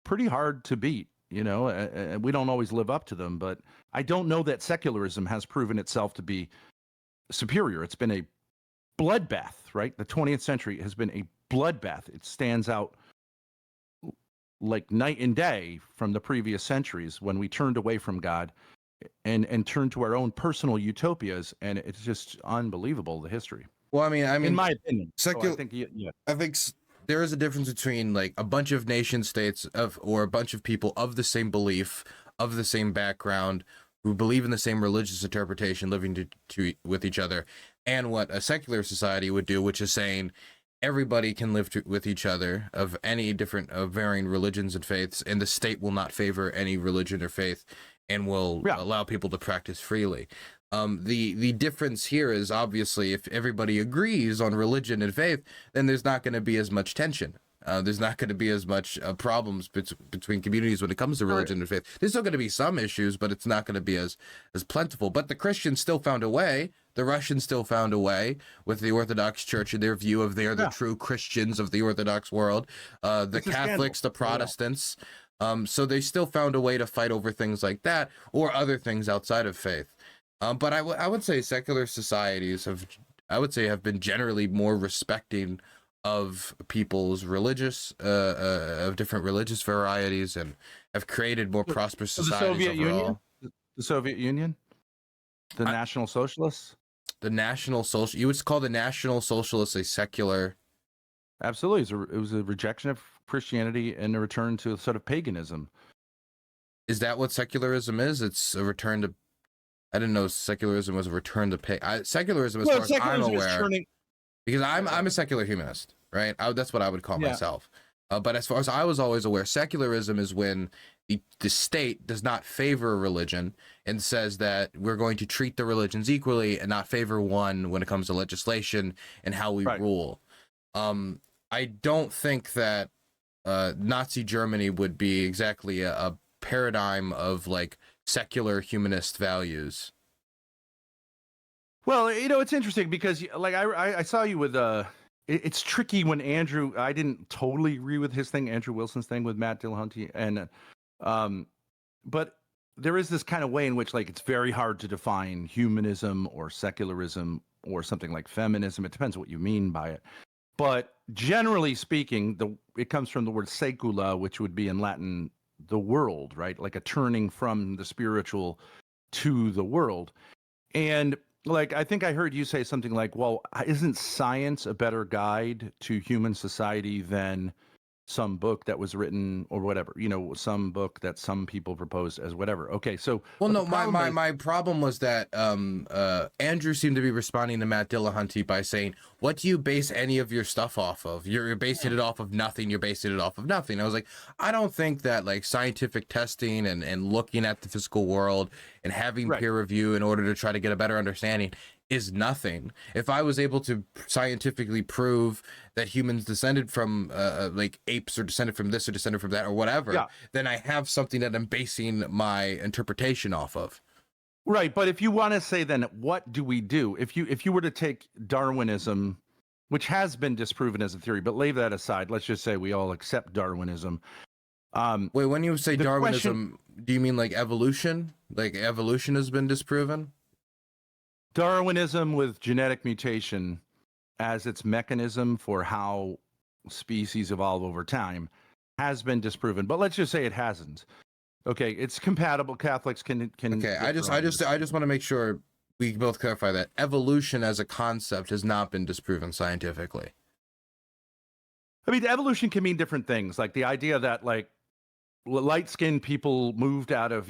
pretty hard to beat, and we don't always live up to them, but I don't know that secularism has proven itself to be superior. It's been a bloodbath, right? The 20th century has been a bloodbath. It stands out like night and day from the previous centuries when we turned away from God and turned to our own personal utopias, and it's just unbelievable, the history. Well, I mean, in my opinion, I think there is a difference between like a bunch of nation states or a bunch of people of the same belief, of the same background, who believe in the same religious interpretation, living with each other, and what a secular society would do, which is saying everybody can live with each other of any different varying religions and faiths, and the state will not favor any religion or faith and will allow people to practice freely. The difference here is obviously if everybody agrees on religion and faith, then there's not going to be as much tension. There's not going to be as much problems between communities when it comes to religion and faith. There's still going to be some issues, but it's not going to be as plentiful. But the Christians still found a way. The Russians still found a way with the Orthodox Church and their view of they're the true Christians of the Orthodox world. The Catholics, the Protestants. So they still found a way to fight over things like that or other things outside of faith. But I would say secular societies have been generally more respecting of people's religious of different religious varieties, and have created more prosperous The societies Soviet overall. Union? The Soviet Union? The National Socialists? The National Social, you would call the National Socialists a secular? Absolutely. It was a rejection of Christianity and a return to sort of paganism. Is that what secularism is? It's a return to, I didn't know secularism was a return to secularism, as far as I'm aware, because I'm a secular humanist, right? That's what I would call myself. But as far as I was always aware, secularism is when the state does not favor a religion and says that we're going to treat the religions equally and not favor one when it comes to legislation and how we rule. I don't think that Nazi Germany would be exactly a paradigm of like secular humanist values. Well, it's interesting because like I saw you with it's tricky when Andrew, I didn't totally agree with his thing, Andrew Wilson's thing with Matt Dillahunty, and but there is this kind of way in which like it's very hard to define humanism or secularism or something like feminism. It depends what you mean by it. But generally speaking, it comes from the word secula, which would be in Latin the world, right? Like a turning from the spiritual to the world. And like, I think I heard you say something like, well, isn't science a better guide to human society than some book that was written or whatever, some book that some people proposed as whatever. Okay. So, well, no, my problem was that Andrew seemed to be responding to Matt Dillahunty by saying, what do you base any of your stuff off of? You're basing it off of nothing. You're basing it off of nothing. I was like, I don't think that like scientific testing and looking at the physical world and having peer review in order to try to get a better understanding is nothing. If I was able to scientifically prove that humans descended from like apes, or descended from this or descended from that or whatever, then I have something that I'm basing my interpretation off of. Right, but if you want to say then what do we do? If you were to take Darwinism, which has been disproven as a theory, but leave that aside, let's just say we all accept Darwinism. Wait, when you say Darwinism, do you mean like evolution? Like evolution has been disproven? Darwinism with genetic mutation as its mechanism for how species evolve over time has been disproven, but let's just say it hasn't. Okay, it's compatible. Catholics can. Okay, I just want to make sure we both clarify that evolution as a concept has not been disproven scientifically. I mean, evolution can mean different things, like the idea that like light-skinned people moved out of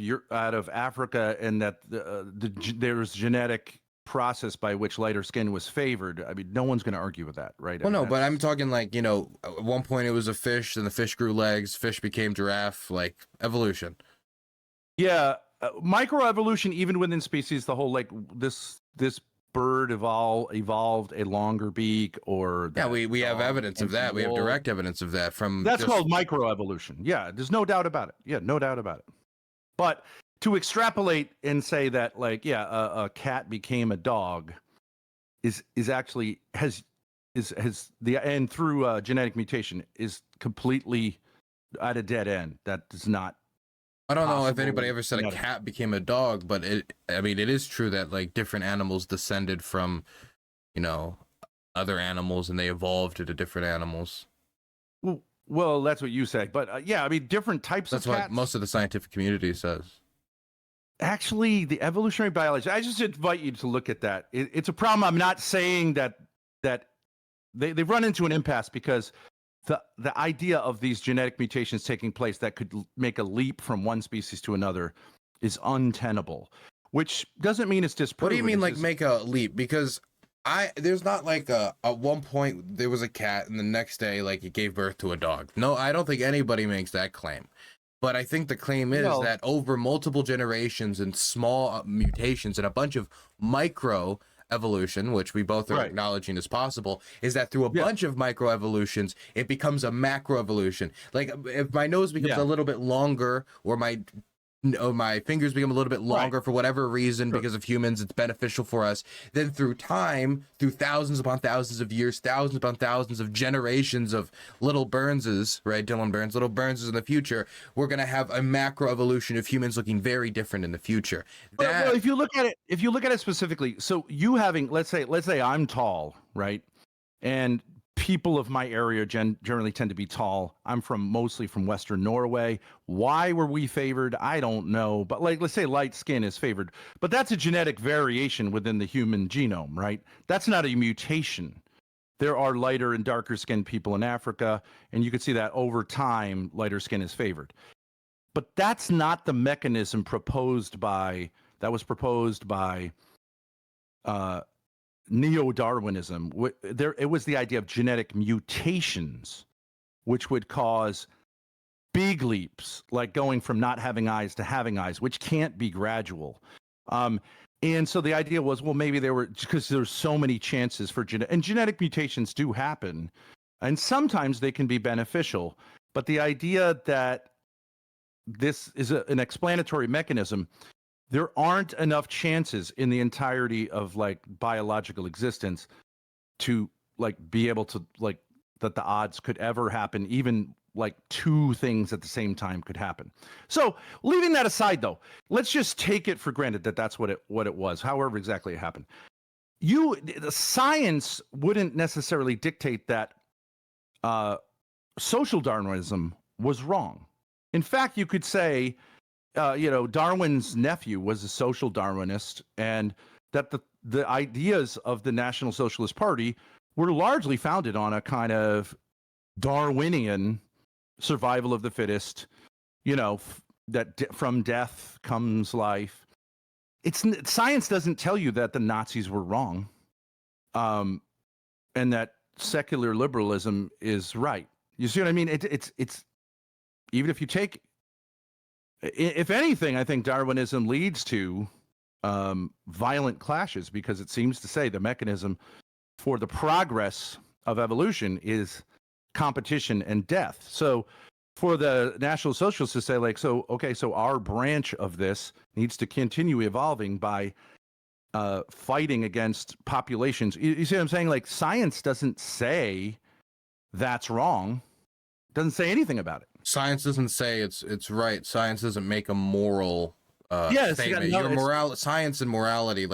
Africa, and that there's genetic process by which lighter skin was favored. I mean, no one's going to argue with that, right? Well, no, but I'm talking like, at one point it was a fish, and the fish grew legs, fish became giraffe, like evolution. Yeah, microevolution, even within species, the whole like this bird evolved a longer beak, or we have evidence of that. We have direct evidence of that from. That's called microevolution. Yeah, there's no doubt about it. Yeah, no doubt about it. But to extrapolate and say that like, a cat became a dog is actually has through genetic mutation is completely at a dead end. That does not. I don't know if anybody ever said a cat became a dog, but it is true that like different animals descended from, other animals, and they evolved into different animals. Well, that's what you say, but different types of cats. That's what most of the scientific community says. Actually, the evolutionary biology, I just invite you to look at that. It's a problem. I'm not saying that they've run into an impasse, because the idea of these genetic mutations taking place that could make a leap from one species to another is untenable, which doesn't mean it's disproven. What do you mean, like make a leap? Because there's not like at one point there was a cat and the next day like it gave birth to a dog. No, I don't think anybody makes that claim. But I think the claim is that over multiple generations and small mutations and a bunch of micro evolution, which we both are acknowledging is possible, is that through a bunch of microevolutions, it becomes a macroevolution. Like if my nose becomes a little bit longer, or my my fingers become a little bit longer for whatever reason because of humans, it's beneficial for us. Then through time, through thousands upon thousands of years, thousands upon thousands of generations of little Burnses, right? Dylan Burns, little Burnses in the future, we're going to have a macro evolution of humans looking very different in the future. Well, if you look at it specifically, so you having, let's say I'm tall, right? And people of my area generally tend to be tall. I'm mostly from Western Norway. Why were we favored? I don't know. But let's say light skin is favored. But that's a genetic variation within the human genome, right? That's not a mutation. There are lighter and darker skinned people in Africa, and you can see that over time, lighter skin is favored. But that's not the mechanism proposed by neo-Darwinism. It was the idea of genetic mutations, which would cause big leaps, like going from not having eyes to having eyes, which can't be gradual. And so the idea was, well, maybe because there's so many chances for genetic mutations do happen, and sometimes they can be beneficial. But the idea that this is an explanatory mechanism, there aren't enough chances in the entirety of biological existence to be able to that the odds could ever happen, even two things at the same time could happen. So leaving that aside, though, let's just take it for granted that that's what it was, however exactly it happened. The science wouldn't necessarily dictate that social Darwinism was wrong. In fact, you could say, Darwin's nephew was a social Darwinist, and that the ideas of the National Socialist Party were largely founded on a kind of Darwinian survival of the fittest, that from death comes life. Science doesn't tell you that the Nazis were wrong, and that secular liberalism is right. You see what I mean? It's even if you take, if anything, I think Darwinism leads to violent clashes, because it seems to say the mechanism for the progress of evolution is competition and death. So for the National Socialists to say so our branch of this needs to continue evolving by fighting against populations. You see what I'm saying? Science doesn't say that's wrong. Doesn't say anything about it. Science doesn't say it's right. Science doesn't make a moral statement. Science and morality.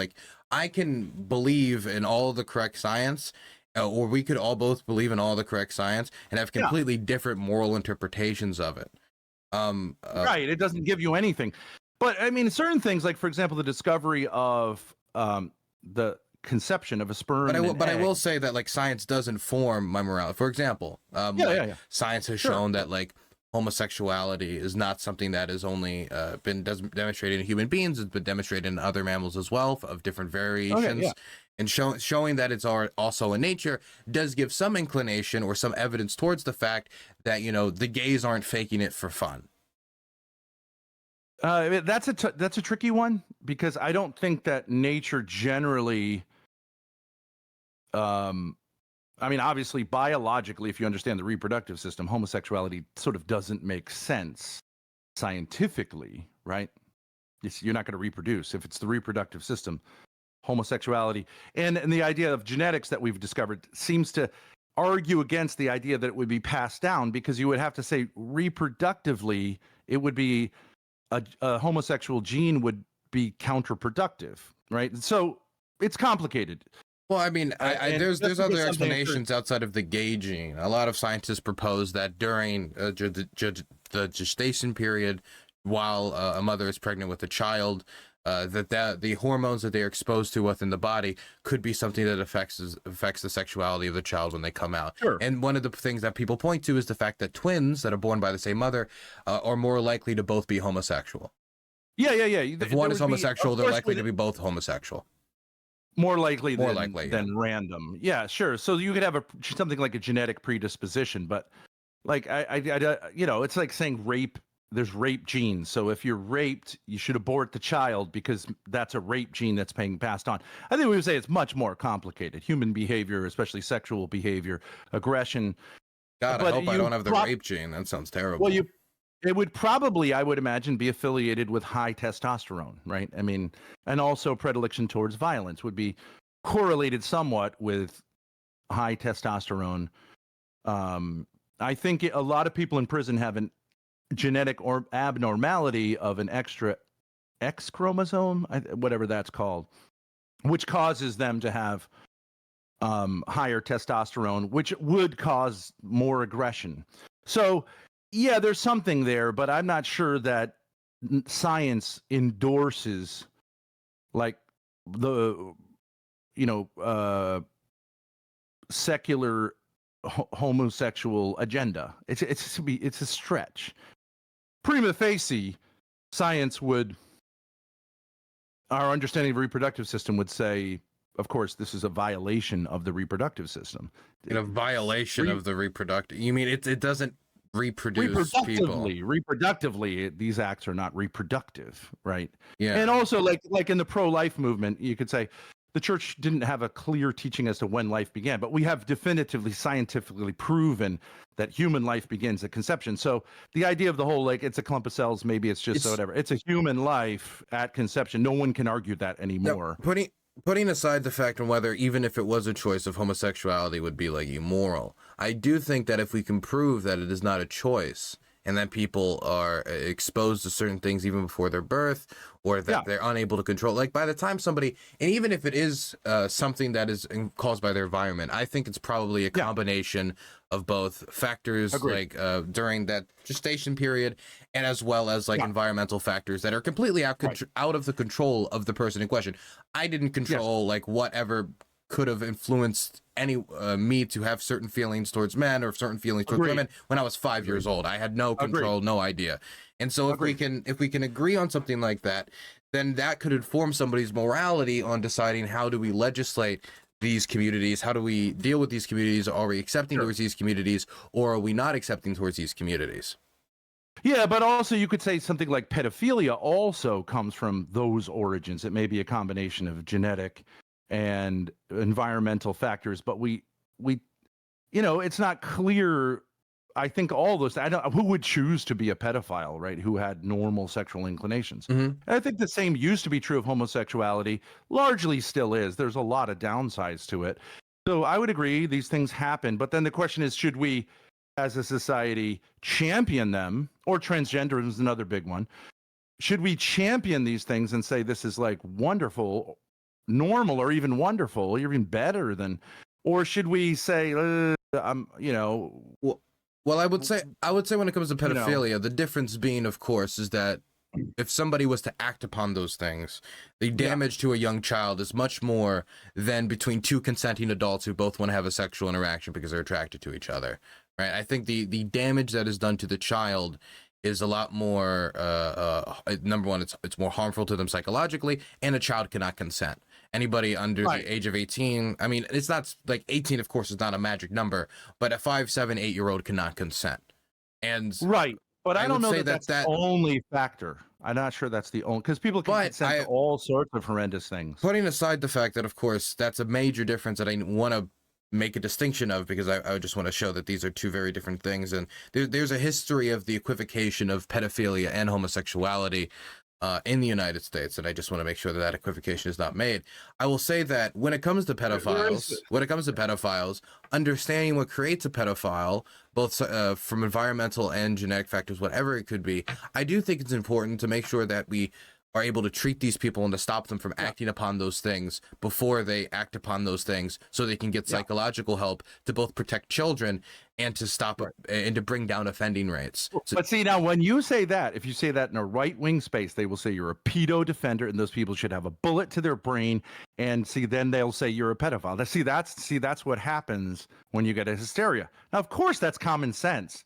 I can believe in all the correct science, or we could all both believe in all the correct science and have completely different moral interpretations of it. Right. It doesn't give you anything. But I mean, certain things, for example, the discovery of the conception of a sperm. But I will say that science does inform my morality. For example, science has shown that homosexuality is not something that has only been demonstrated in human beings. It's been demonstrated in other mammals as well, of different variations. And showing that it's also in nature does give some inclination or some evidence towards the fact that the gays aren't faking it for fun. That's a tricky one, because I don't think that nature generally. I mean, obviously, biologically, if you understand the reproductive system, homosexuality sort of doesn't make sense scientifically, right? You're not going to reproduce if it's the reproductive system. Homosexuality and the idea of genetics that we've discovered seems to argue against the idea that it would be passed down, because you would have to say reproductively it would be a homosexual gene would be counterproductive, right? So it's complicated. Well, I mean, there's other explanations outside of the gay gene. A lot of scientists propose that during the gestation period, while a mother is pregnant with a child, that the hormones that they're exposed to within the body could be something that affects the sexuality of the child when they come out. Sure. And one of the things that people point to is the fact that twins that are born by the same mother are more likely to both be homosexual. Yeah. If one is homosexual, they're likely to be both homosexual. More likely than random. Yeah, sure. So you could have something like a genetic predisposition, but it's like saying rape. There's rape genes. So if you're raped, you should abort the child because that's a rape gene that's being passed on. I think we would say it's much more complicated. Human behavior, especially sexual behavior, aggression. God, I hope I don't have the rape gene. That sounds terrible. Well, it would probably, I would imagine, be affiliated with high testosterone, right? I mean, and also predilection towards violence would be correlated somewhat with high testosterone. I think a lot of people in prison have an genetic or abnormality of an extra X chromosome, whatever that's called, which causes them to have higher testosterone, which would cause more aggression. So, yeah, there's something there, but I'm not sure that science endorses like the, secular homosexual agenda. It's a stretch. Prima facie, science would, our understanding of the reproductive system would say, of course, this is a violation of the reproductive system. And a violation of the reproductive. You mean it doesn't reproduce people? Reproductively, these acts are not reproductive, right? Yeah. And also, like in the pro-life movement, you could say the church didn't have a clear teaching as to when life began, but we have definitively scientifically proven that human life begins at conception. So the idea of the whole, like, it's a clump of cells, maybe it's just whatever. It's a human life at conception. No one can argue that anymore. No, putting aside the fact on whether even if it was a choice of homosexuality would be like immoral, I do think that if we can prove that it is not a choice and that people are exposed to certain things even before their birth, or that they're unable to control, like by the time somebody, and even if it is something that is caused by their environment, I think it's probably a combination of both factors. Agreed. Like during that gestation period, and as well as like environmental factors that are completely out of the control of the person in question. I didn't control like whatever could have influenced any me to have certain feelings towards men or certain feelings towards women when I was 5 years old. I had no control, no idea. And so if we can agree on something like that, then that could inform somebody's morality on deciding how do we legislate these communities, how do we deal with these communities, are we accepting towards these communities, or are we not accepting towards these communities? Yeah, but also you could say something like pedophilia also comes from those origins. It may be a combination of genetic and environmental factors, but we it's not clear. I think all those, who would choose to be a pedophile, right? Who had normal sexual inclinations. I think the same used to be true of homosexuality, largely still is. There's a lot of downsides to it. So I would agree these things happen, but then the question is, should we as a society champion them? Or transgenderism is another big one. Should we champion these things and say this is like wonderful, normal, or even wonderful, or even better than, or should we say, Well, I would say when it comes to pedophilia, the difference being, of course, is that if somebody was to act upon those things, the damage to a young child is much more than between two consenting adults who both want to have a sexual interaction because they're attracted to each other, right? I think the damage that is done to the child is a lot more, number one, it's more harmful to them psychologically, and a child cannot consent. Anybody under the age of 18, I mean, it's not like 18, of course, is not a magic number, but a 5, 7, 8-year-old cannot consent. And but I don't know that that's the only factor. I'm not sure that's the only, because people can consent to all sorts of horrendous things. Putting aside the fact that, of course, that's a major difference that I want to make a distinction of, because I just want to show that these are two very different things. And there's a history of the equivocation of pedophilia and homosexuality in the United States, and I just want to make sure that that equivocation is not made. I will say that when it comes to pedophiles, understanding what creates a pedophile, both from environmental and genetic factors, whatever it could be, I do think it's important to make sure that we are able to treat these people and to stop them from acting upon those things before they act upon those things, so they can get psychological help to both protect children and to stop and to bring down offending rates. But see, now when you say that, if you say that in a right-wing space, they will say you're a pedo defender, and those people should have a bullet to their brain. And then they'll say you're a pedophile. That's what happens when you get a hysteria. Now, of course, that's common sense.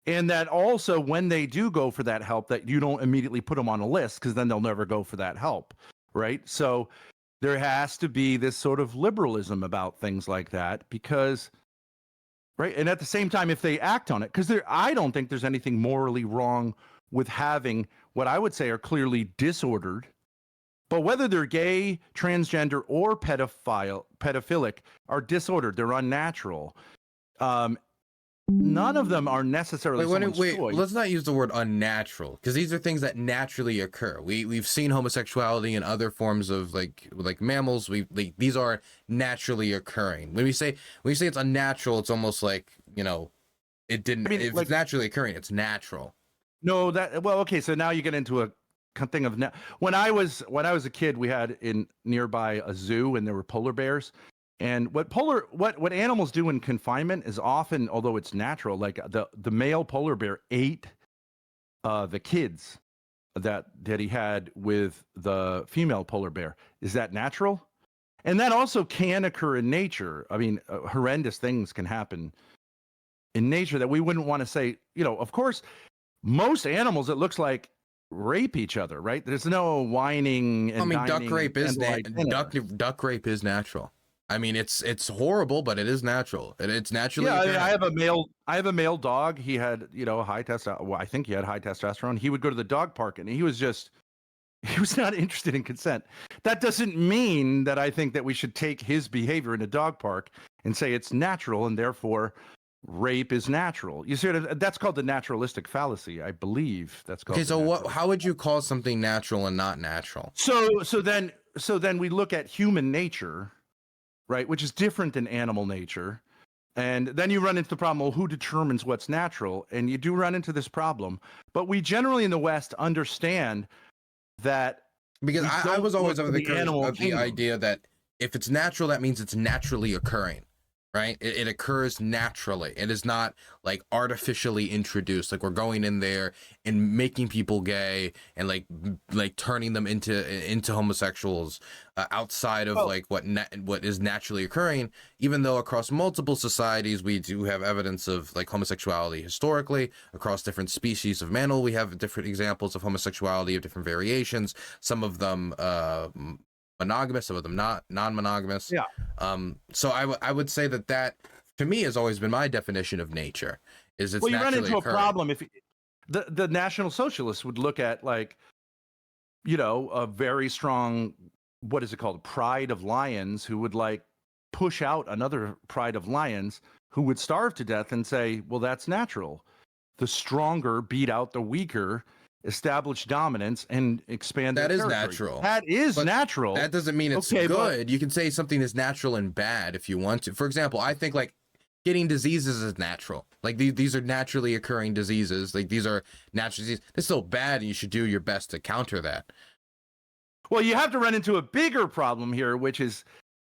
And that also, when they do go for that help, that you don't immediately put them on a list, because then they'll never go for that help, right? So there has to be this sort of liberalism about things like that, because, right? And at the same time, if they act on it, because I don't think there's anything morally wrong with having what I would say are clearly disordered, but whether they're gay, transgender, or pedophilic, are disordered. They're unnatural. none of them are necessarily someone's choice. Let's not use the word unnatural, because these are things that naturally occur. We've seen homosexuality in other forms of like mammals. These are naturally occurring. When we say it's unnatural, it's almost like, you know, it didn't. I mean, if it's naturally occurring, it's natural. No, okay. So now you get into a thing of when I was a kid, we had nearby a zoo, and there were polar bears. And what animals do in confinement is often, although it's natural, like the male polar bear ate the kids that he had with the female polar bear. Is that natural? And that also can occur in nature. I mean, horrendous things can happen in nature that we wouldn't want to say. You know, of course, most animals, it looks like, rape each other, right? There's no whining and duck rape is duck rape is natural. I mean, it's horrible, but it is natural. It's naturally. Yeah, I have a male dog. He had, you know, high testosterone. Well, I think he had high testosterone. He would go to the dog park, and he was not interested in consent. That doesn't mean that I think that we should take his behavior in a dog park and say it's natural, and therefore rape is natural. You see, that's called the naturalistic fallacy, I believe. That's called. Okay, so how would you call something natural and not natural? So then we look at human nature, right, which is different than animal nature. And then you run into the problem, well, who determines what's natural? And you do run into this problem. But we generally in the West understand that. Because I was always of the idea that if it's natural, that means it's naturally occurring, right? It occurs naturally. It is not like artificially introduced. Like we're going in there and making people gay and like turning them into homosexuals outside of like what is naturally occurring. Even though across multiple societies we do have evidence of like homosexuality historically across different species of mammal, we have different examples of homosexuality of different variations. Some of them monogamous, some of them not non-monogamous. Yeah. So I would say that to me has always been my definition of nature. Is it's well, you run into occurring. a problem if the National Socialists would look at, like, you know, a very strong, what is it called, pride of lions, who would like push out another pride of lions who would starve to death and say, well, that's natural. The stronger beat out the weaker, establish dominance, and expand their territory. Natural. That is natural. That doesn't mean it's good. You can say something is natural and bad if you want to. For example, I think like getting diseases is natural. Like these are naturally occurring diseases. Like these are natural diseases. It's still bad, and you should do your best to counter that. Well, you have to run into a bigger problem here, which is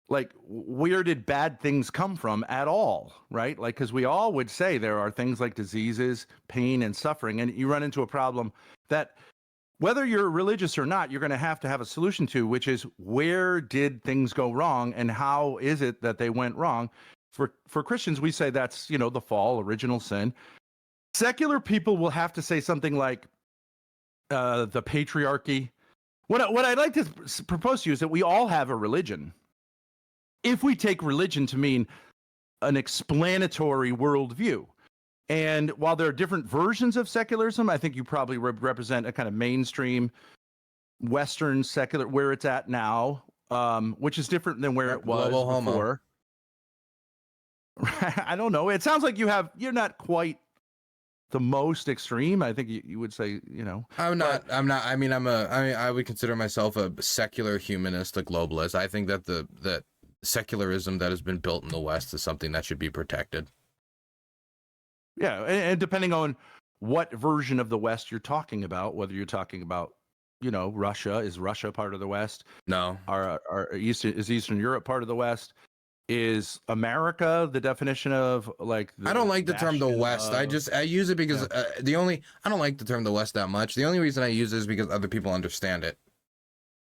like, where did bad things come from at all, right? Like, because we all would say there are things like diseases, pain, and suffering, and you run into a problem that whether you're religious or not, you're going to have a solution to, which is, where did things go wrong, and how is it that they went wrong? For Christians, we say that's, you know, the fall, original sin. Secular people will have to say something like the patriarchy. What I'd like to propose to you is that we all have a religion. If we take religion to mean an explanatory worldview. And while there are different versions of secularism, I think you probably represent a kind of mainstream Western secular, where it's at now, which is different than where it was before. I don't know. It sounds like you're not quite the most extreme. I think you would say, you know. I'm not. I mean, I would consider myself a secular humanist, a globalist. I think that that secularism that has been built in the West is something that should be protected. Yeah, and depending on what version of the West you're talking about, whether you're talking about, you know, Russia, is Russia part of the West? No. Is Eastern Europe part of the West? Is America the definition of like? I don't like the term the West. I use it because I don't like the term the West that much. The only reason I use it is because other people understand it,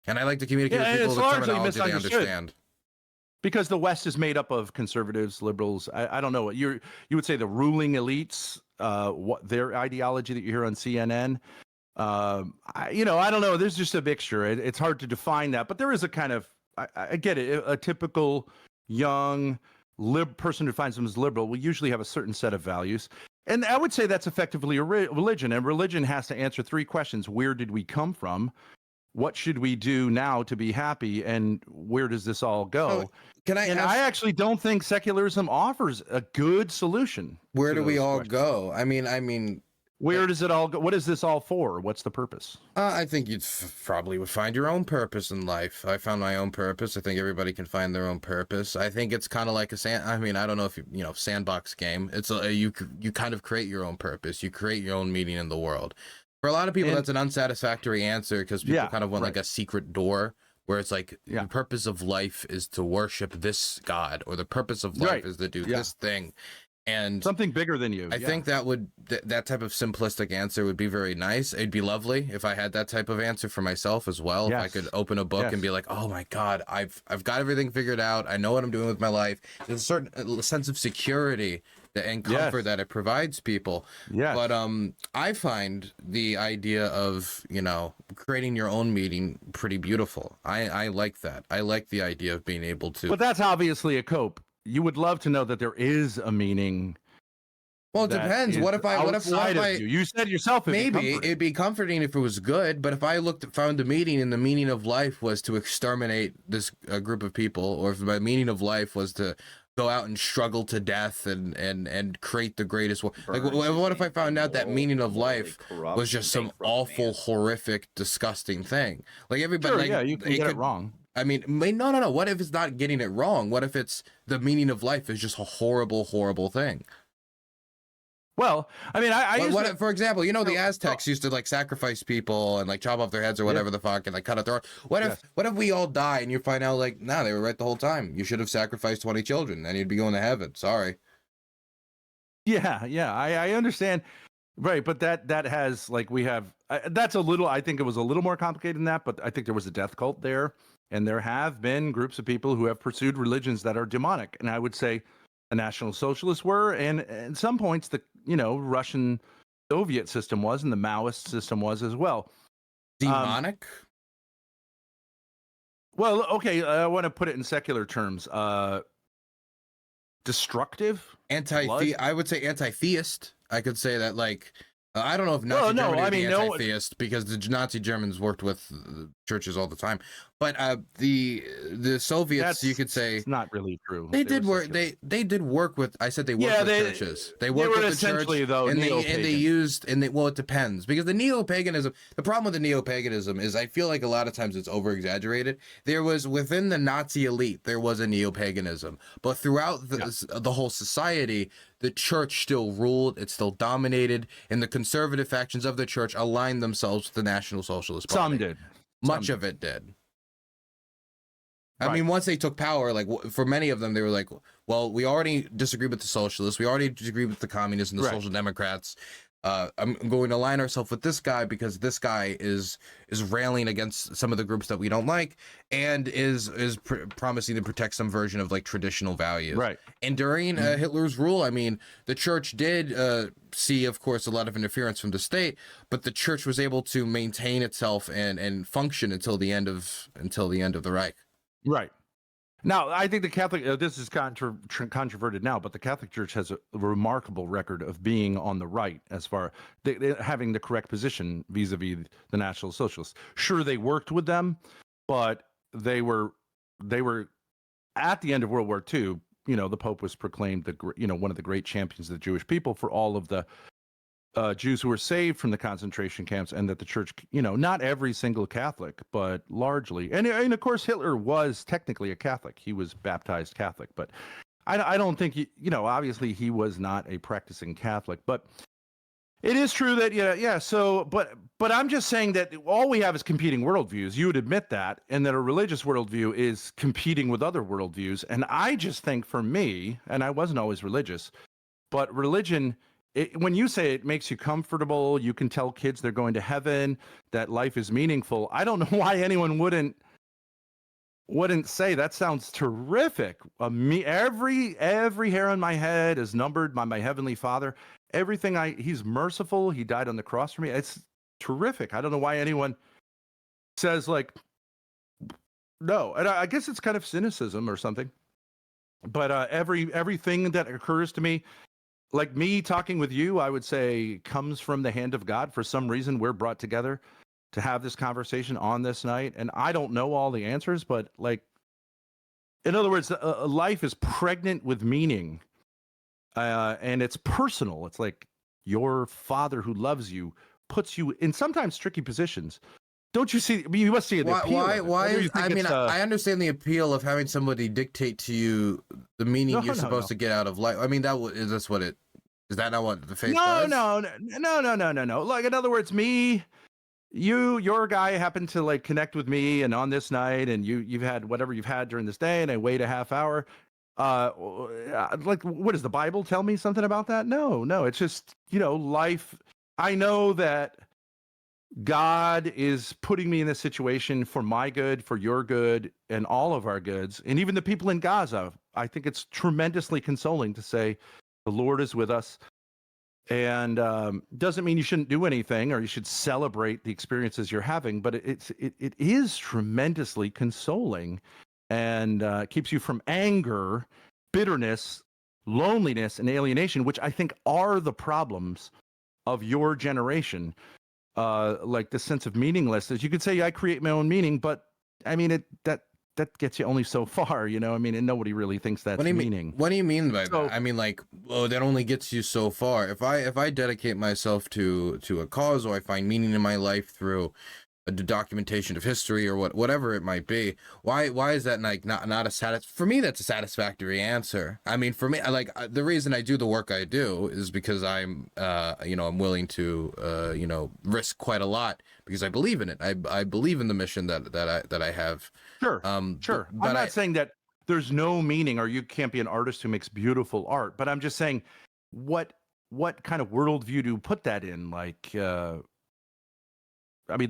and I like to communicate with people the terminology they understand. Because the West is made up of conservatives, liberals. I don't know what you would say, the ruling elites, what their ideology that you hear on CNN. I don't know. There's just a mixture. It's hard to define that, but there is a kind of, I get it. A typical young person who finds them as liberal will usually have a certain set of values. And I would say that's effectively a religion. And religion has to answer three questions. Where did we come from? what should we do now to be happy, and where does this all go? Can I? And I actually don't think secularism offers a good solution. Where do we all go? I mean, where does it all go? What is this all for? What's the purpose? I think you probably would find your own purpose in life. I found my own purpose. I think everybody can find their own purpose. I think it's kind of like I don't know if you know, sandbox game. It's you kind of create your own purpose. You create your own meaning in the world. For a lot of people, that's an unsatisfactory answer, because people kind of want like a secret door, where it's like the purpose of life is to worship this God, or the purpose of life is to do this thing, and something bigger than you. I think that would that type of simplistic answer would be very nice. It'd be lovely if I had that type of answer for myself as well. If I could open a book and be like, oh my God, I've got everything figured out. I know what I'm doing with my life. There's a certain sense of security and comfort that it provides people. But I find the idea of, you know, creating your own meaning pretty beautiful. I like that. I like the idea of being able to. But that's obviously a cope. You would love to know that there is a meaning. Well, it depends. What if I you said yourself, it'd be comforting if it was good, but if I found the meaning, and the meaning of life was to exterminate this group of people, or if my meaning of life was to go out and struggle to death and create the greatest war. Like, what if I found out that meaning of life was just some awful, horrific, disgusting thing? Like, everybody, you can get it wrong. I mean, no. What if it's not getting it wrong? What if it's the meaning of life is just a horrible, horrible thing? Well, I mean, for example, you know, the Aztecs used to like sacrifice people and like chop off their heads or whatever the fuck, and like cut out their. What if we all die and you find out like, nah, they were right the whole time. You should have sacrificed 20 children, and you'd be going to heaven. Sorry. Yeah, I understand. Right, but that has like that's a little. I think it was a little more complicated than that, but I think there was a death cult there, and there have been groups of people who have pursued religions that are demonic, and I would say the National Socialists were, and at some points the Russian Soviet system was, and the Maoist system was as well. Demonic? Well, okay, I want to put it in secular terms. Destructive? I would say anti-theist. I could say that, like, I don't know if Nazi Germany would be anti-theist, because the Nazi Germans worked with churches all the time. But the Soviets, you could say, it's not really true. They did work. They did work with. I said they worked with churches. They worked with the church, though, and well, it depends, because the neo-paganism. The problem with the neo-paganism is I feel like a lot of times it's over-exaggerated. There was, within the Nazi elite, there was a neo-paganism, but throughout the whole society, the church still ruled. It still dominated, and the conservative factions of the church aligned themselves with the National Socialist Party. Some did. Much of it did. I mean, once they took power, like, for many of them, they were like, well, we already disagree with the socialists. We already disagree with the communists and the social democrats. I'm going to align ourselves with this guy, because this guy is railing against some of the groups that we don't like, and is promising to protect some version of like traditional values. Right. And during Hitler's rule, I mean, the church did see, of course, a lot of interference from the state, but the church was able to maintain itself and function until the end of the Reich. Right. Now, I think the Catholic, this is controverted now, but the Catholic Church has a remarkable record of being on the right, as far having the correct position vis-a-vis the National Socialists. Sure, they worked with them, but they were at the end of World War II. The Pope was proclaimed one of the great champions of the Jewish people for all of the Jews who were saved from the concentration camps, and that the church, not every single Catholic, but largely, and of course Hitler was technically a Catholic. He was baptized Catholic, but I don't think obviously he was not a practicing Catholic. But it is true that So, but I'm just saying that all we have is competing worldviews. You would admit that, and that a religious worldview is competing with other worldviews. And I just think, for me, and I wasn't always religious, but religion. When you say it makes you comfortable, you can tell kids they're going to heaven, that life is meaningful. I don't know why anyone wouldn't say that sounds terrific. Every hair on my head is numbered by my heavenly Father. He's merciful. He died on the cross for me. It's terrific. I don't know why anyone says like, no. And I guess it's kind of cynicism or something. But everything that occurs to me, like me talking with you, I would say comes from the hand of God. For some reason, we're brought together to have this conversation on this night. And I don't know all the answers, but like, in other words, life is pregnant with meaning, and it's personal. It's like your father who loves you puts you in sometimes tricky positions. Don't you see? I mean, you must see the appeal. Why? I mean, I understand the appeal of having somebody dictate to you the meaning you're supposed to get out of life. I mean, that's what it is. That not what the faith does? No. Like, in other words, your guy happened to like connect with me, and on this night, and you've had whatever you've had during this day, and I wait a half hour. Like, what does the Bible tell me something about that? No. It's just, life. I know that God is putting me in this situation for my good, for your good, and all of our goods, and even the people in Gaza. I think it's tremendously consoling to say the Lord is with us, and doesn't mean you shouldn't do anything or you should celebrate the experiences you're having, but it is tremendously consoling, and keeps you from anger, bitterness, loneliness, and alienation, which I think are the problems of your generation. Like the sense of meaninglessness. You could say I create my own meaning, but I mean that gets you only so far, I mean, and nobody really thinks that's meaning. What do you mean by that? I mean, like, that only gets you so far. If I dedicate myself to a cause, or I find meaning in my life through a documentation of history or whatever it might be, why is that like not a for me? That's a satisfactory answer. I mean, for me, the reason I do the work I do is because I'm I'm willing to risk quite a lot because I believe in it. I believe in the mission that I have. Sure. Sure. But I'm not saying that there's no meaning or you can't be an artist who makes beautiful art, but I'm just saying what kind of worldview do you put that in? Like, I mean,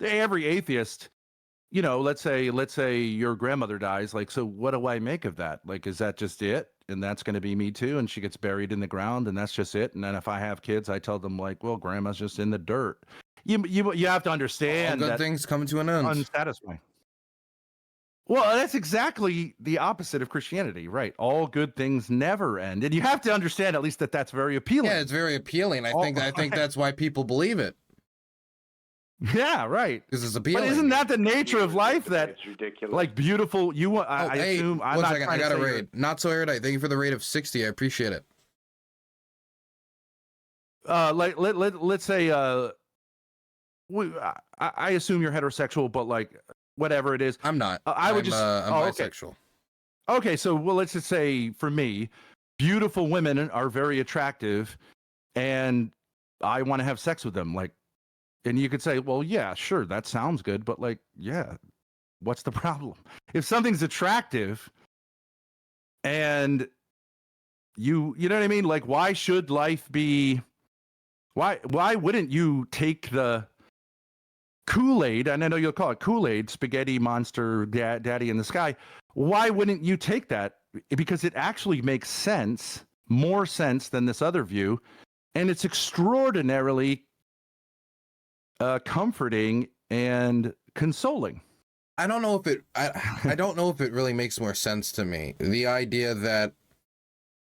every atheist, let's say your grandmother dies. Like, so what do I make of that? Like, is that just it? And that's going to be me too. And she gets buried in the ground and that's just it. And then if I have kids, I tell them like, well, grandma's just in the dirt. You have to understand all good things come to an end. Unsatisfying. Well, that's exactly the opposite of Christianity, right? All good things never end. And you have to understand at least that that's very appealing. Yeah, it's very appealing. I think that's why people believe it. Yeah, right. Because it's appealing. But isn't that the nature of life? That it's ridiculous. Like beautiful. I assume. One second, I got a raid. Not so erudite. Thank you for the raid of 60. I appreciate it. Let's say I assume you're heterosexual, but like whatever it is, I'm not. I'm bisexual. Okay, so let's just say for me, beautiful women are very attractive, and I want to have sex with them. Like. And you could say, well, yeah, sure, that sounds good, but like, yeah, what's the problem? If something's attractive and you know what I mean? Like, why should life be, why wouldn't you take the Kool-Aid, and I know you'll call it Kool-Aid, spaghetti monster, daddy in the sky. Why wouldn't you take that? Because it actually makes sense, more sense than this other view. And it's extraordinarily comforting and consoling. I don't know if it I don't know if it really makes more sense to me. The idea that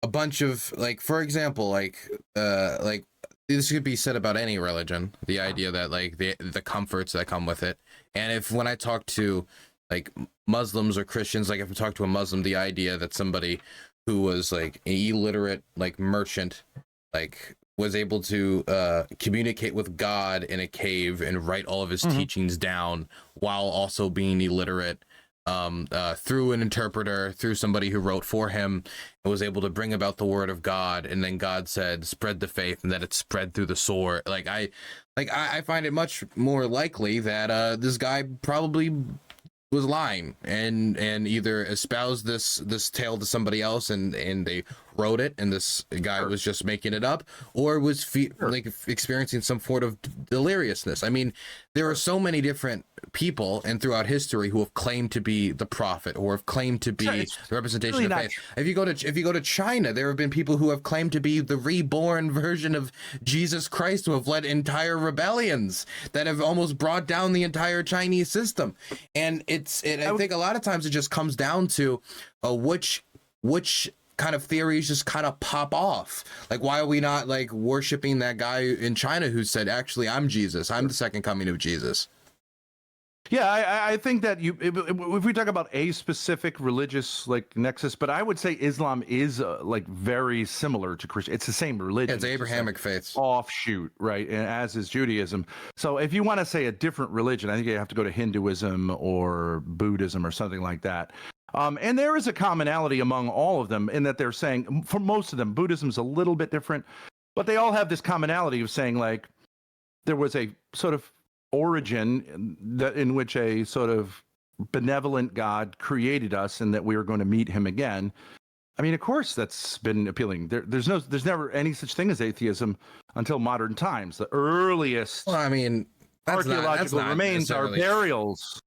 a bunch of, like, for example, like this could be said about any religion, the idea that like the comforts that come with it. And if when I talk to like Muslims or Christians, like if I talk to a Muslim, the idea that somebody who was like an illiterate like merchant like was able to communicate with God in a cave and write all of his teachings down while also being illiterate, through an interpreter, through somebody who wrote for him, and was able to bring about the word of God. And then God said, spread the faith, and that it spread through the sword. I find it much more likely that this guy probably was lying and either espoused this tale to somebody else and they wrote it and this guy was just making it up, or was like experiencing some sort of deliriousness. I mean, there are so many different people and throughout history who have claimed to be the prophet or have claimed to be the representation really of faith. If you go to China, there have been people who have claimed to be the reborn version of Jesus Christ, who have led entire rebellions that have almost brought down the entire Chinese system. And I think a lot of times it just comes down to which kind of theories just kind of pop off. Like, why are we not like worshiping that guy in China who said, actually, I'm Jesus, I'm the second coming of Jesus? Yeah, I think that if we talk about a specific religious like nexus, but I would say Islam is like very similar to Christian. It's the same religion. Yeah, it's Abrahamic faiths. Offshoot, right? And as is Judaism. So if you want to say a different religion, I think you have to go to Hinduism or Buddhism or something like that. And there is a commonality among all of them in that they're saying, for most of them, Buddhism's a little bit different, but they all have this commonality of saying like there was a sort of origin in which a sort of benevolent God created us and that we were going to meet him again. I mean, of course, that's been appealing. There's never any such thing as atheism until modern times. The earliest archaeological remains are burials.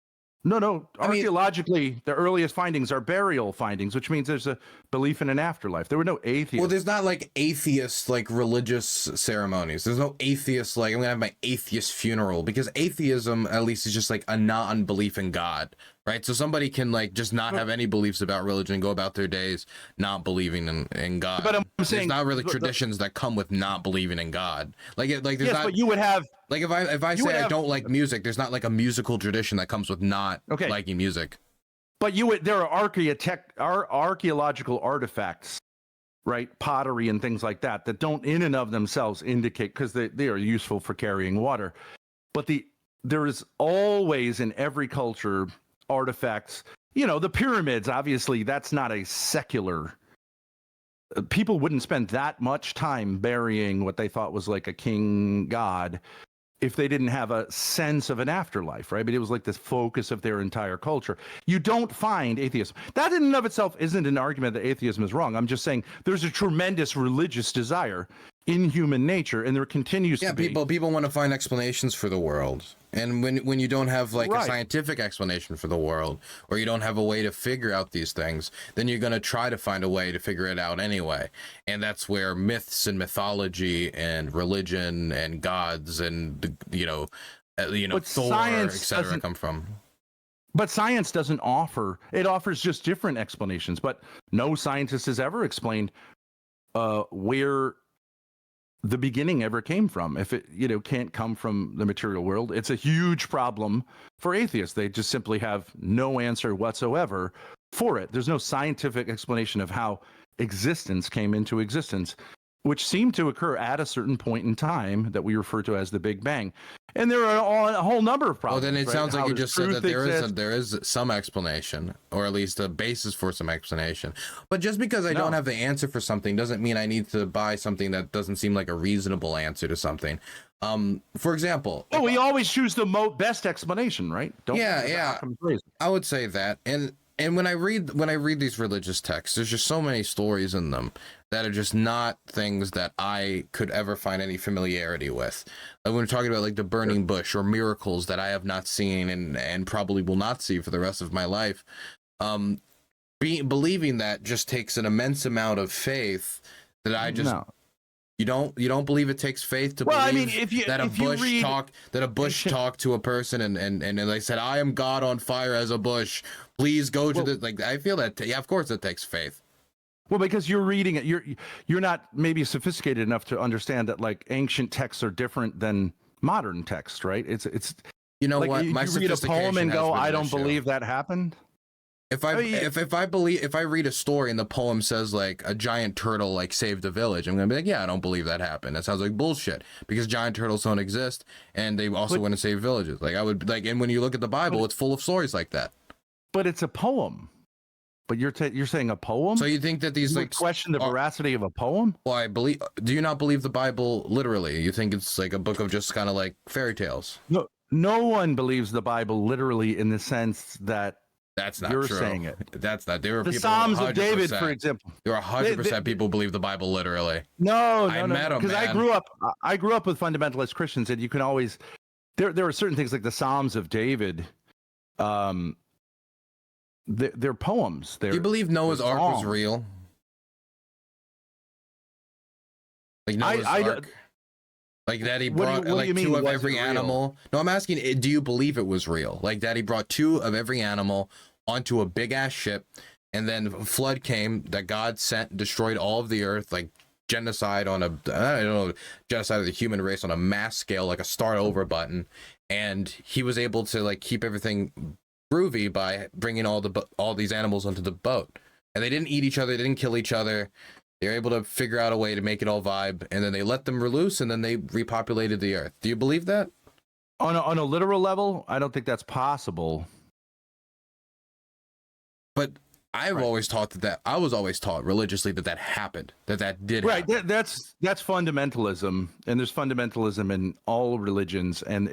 No. Archaeologically, the earliest findings are burial findings, which means there's a belief in an afterlife. There were no atheists. Well, there's not like atheist like religious ceremonies. There's no atheist like I'm gonna have my atheist funeral, because atheism at least is just like a non-belief in God, right? So somebody can like just not have any beliefs about religion and go about their days not believing in God. But I'm saying there's not really traditions that come with not believing in God. There's yes, not. But you would have. Like if I say I don't like music, there's not like a musical tradition that comes with not liking music. But there are archaeological artifacts, right? Pottery and things like that don't in and of themselves indicate, because they are useful for carrying water. But there is always in every culture artifacts. The pyramids, obviously, that's not a secular. People wouldn't spend that much time burying what they thought was like a king god if they didn't have a sense of an afterlife, right? But it was like this focus of their entire culture. You don't find atheism. That in and of itself isn't an argument that atheism is wrong. I'm just saying there's a tremendous religious desire in human nature, and there continues to be. People want to find explanations for the world. And when you don't have like a scientific explanation for the world, or you don't have a way to figure out these things, then you're going to try to find a way to figure it out anyway. And that's where myths and mythology and religion and gods and Thor, etc. come from. But science doesn't offer. It offers just different explanations. But no scientist has ever explained where the beginning ever came from. If it can't come from the material world, it's a huge problem for atheists. They just simply have no answer whatsoever for it. There's no scientific explanation of how existence came into existence, which seemed to occur at a certain point in time that we refer to as the Big Bang. And there are a whole number of problems. Well, then it sounds like you just said that there is some explanation, or at least a basis for some explanation. But just because I don't have the answer for something doesn't mean I need to buy something that doesn't seem like a reasonable answer to something. For example, we always choose the best explanation, right? I would say that. And when I read these religious texts, there's just so many stories in them that are just not things that I could ever find any familiarity with. Like when we're talking about like the burning bush or miracles that I have not seen and probably will not see for the rest of my life. Believing that just takes an immense amount of faith that I just You don't believe it takes faith to believe that a bush talked to a person and they said, I am God on fire as a bush. Please go to the like. I feel that of course it takes faith. Well, because you're reading it, you're not maybe sophisticated enough to understand that like ancient texts are different than modern text, right? It's like, what my you read a poem and go, I don't believe that happened. If I read a story and the poem says like a giant turtle like saved a village, I'm gonna be like, yeah, I don't believe that happened. That sounds like bullshit, because giant turtles don't exist and they also want to save villages. Like I would like, and when you look at the Bible, it's full of stories like that. But it's a poem. But you're saying a poem? So you think that these you question the veracity of a poem? Well, I believe. Do you not believe the Bible literally? You think it's like a book of just kind of like fairy tales? No one believes the Bible literally in the sense that. That's not You're true. saying it. That's not. There were the people Psalms of David, for example. There are 100% people believe the Bible literally. No, I met them, because I grew up with fundamentalist Christians, and you can always there are certain things like the Psalms of David. They're poems. Do you believe Noah's Ark was real? Like Noah's Ark. Like that he brought like two of every animal. No, I'm asking, do you believe it was real? Like that he brought two of every animal onto a big ass ship, and then a flood came that God sent, destroyed all of the earth, like genocide on a, I don't know, genocide of the human race on a mass scale, like a start over button. And he was able to like keep everything groovy by bringing all these animals onto the boat, and they didn't eat each other, they didn't kill each other. They were able to figure out a way to make it all vibe, and then they let them loose, and then they repopulated the earth. Do you believe that? On a literal level, I don't think that's possible. But I've always taught that I was always taught religiously that happened, that did happen. Right, that's fundamentalism, and there's fundamentalism in all religions, and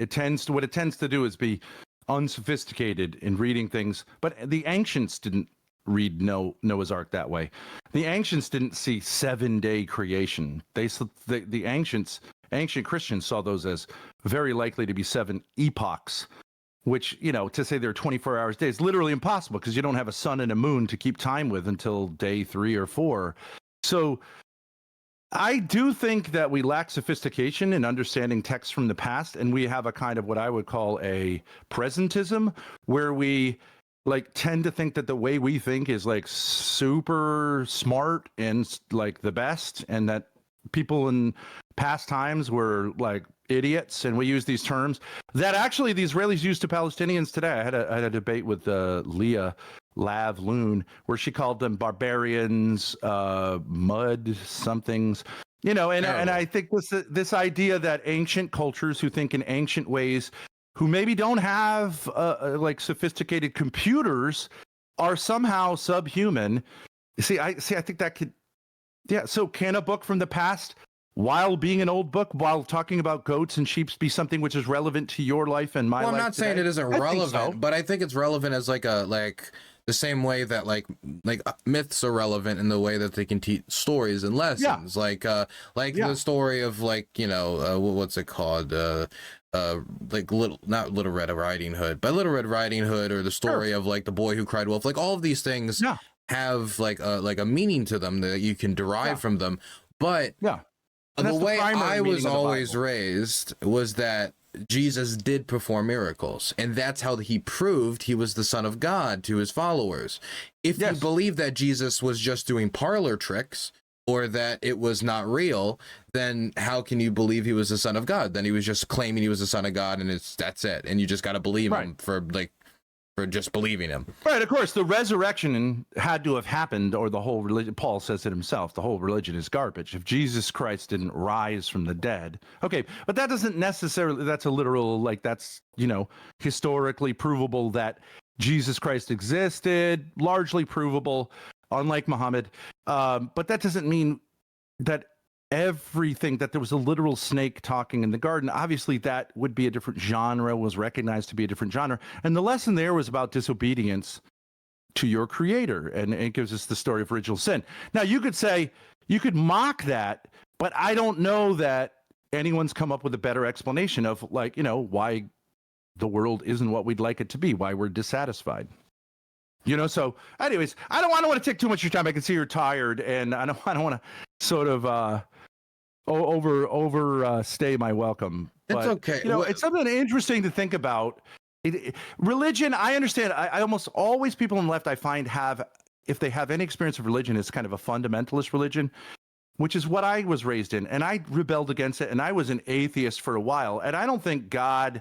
what it tends to do is be unsophisticated in reading things. But the ancients didn't read Noah's Ark that way. The ancients didn't see 7-day creation. The ancient Christians saw those as very likely to be 7 epochs, which, to say they're 24 hours days, literally impossible, because you don't have a sun and a moon to keep time with until day 3 or 4. So I do think that we lack sophistication in understanding texts from the past, and we have a kind of what I would call a presentism, where we like tend to think that the way we think is like super smart and like the best, and that people in past times were like idiots, and we use these terms that actually the Israelis use to Palestinians today. I had a debate with Leah Lav-Loon where she called them barbarians, mud somethings, and I think this idea that ancient cultures who think in ancient ways, who maybe don't have like sophisticated computers, are somehow subhuman. I think that could, so can a book from the past, while being an old book, while talking about goats and sheep, be something which is relevant to your life and my life? Well, I'm not saying it isn't relevant, but I think it's relevant as like the same way that like myths are relevant in the way that they can teach stories and lessons. The story of what's it called? Like not Little Red Riding Hood, but Little Red Riding Hood, or the story of like the boy who cried wolf. Like all of these things have like a meaning to them that you can derive from them. But the way I was always raised was that Jesus did perform miracles, and that's how he proved he was the Son of God to his followers. If you believe that Jesus was just doing parlor tricks, or that it was not real, then how can you believe he was the Son of God? Then he was just claiming he was the Son of God, and that's it. And you just got to believe him for just believing him. Right, of course, the resurrection had to have happened, or the whole religion, Paul says it himself, the whole religion is garbage. If Jesus Christ didn't rise from the dead. Okay, but that doesn't necessarily, that's a literal, like that's, historically provable that Jesus Christ existed, largely provable, unlike Muhammad. But that doesn't mean that everything, that there was a literal snake talking in the garden. Obviously that would be a different genre, was recognized to be a different genre, and the lesson there was about disobedience to your creator, and it gives us the story of original sin. Now you could mock that, but I don't know that anyone's come up with a better explanation of why the world isn't what we'd like it to be, why we're dissatisfied. So anyways, I don't want to take too much of your time. I can see you're tired, and I don't want to sort of overstay my welcome. It's okay. It's something interesting to think about. Religion, I understand. I almost always, people on the left I find if they have any experience of religion, it's kind of a fundamentalist religion, which is what I was raised in. And I rebelled against it, and I was an atheist for a while. And I don't think God,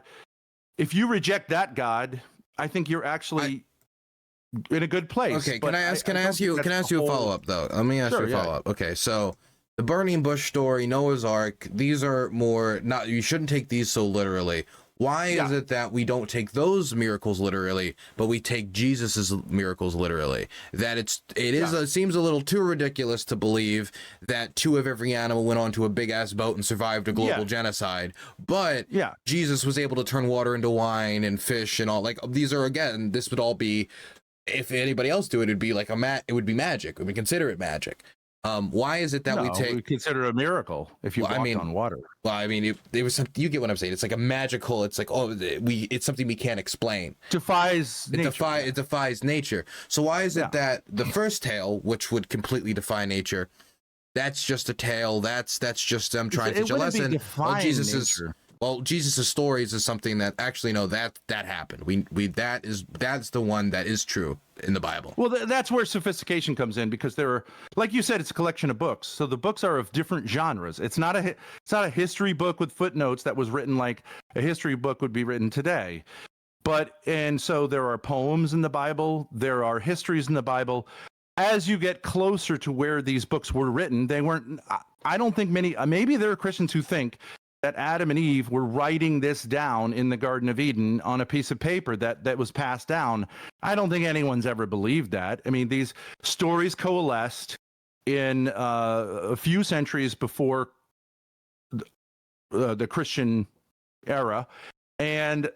if you reject that God, I think you're actually in a good place. Okay, can I ask you a follow-up though? Let me ask you a follow-up. Okay, so the burning bush story, Noah's Ark, these are more, not, you shouldn't take these so literally. Why is it that we don't take those miracles literally, but we take Jesus's miracles literally? That it seems a little too ridiculous to believe that 2 of every animal went onto a big ass boat and survived a global genocide, but Jesus was able to turn water into wine and fish and all. Like, these are, again, this would all be, if anybody else do it, it'd be like it would be magic. We consider it magic. Why is it that we consider it a miracle if you walked on water? Well, I mean, it was you get what I'm saying. It's like a magical. It's like, it's something we can't explain. It defies nature. So why is it that the first tale, which would completely defy nature, that's just a tale. That's just them trying to teach a lesson. well, Jesus' stories is something that actually, no, that happened. That's the one that is true in the Bible. Well, that's where sophistication comes in, because there are, like you said, it's a collection of books. So the books are of different genres. It's not a history book with footnotes that was written like a history book would be written today. And so there are poems in the Bible, there are histories in the Bible. As you get closer to where these books were written, they weren't, I don't think many, maybe there are Christians who think that Adam and Eve were writing this down in the Garden of Eden on a piece of paper that was passed down. I don't think anyone's ever believed that. I mean, these stories coalesced in a few centuries before the Christian era. And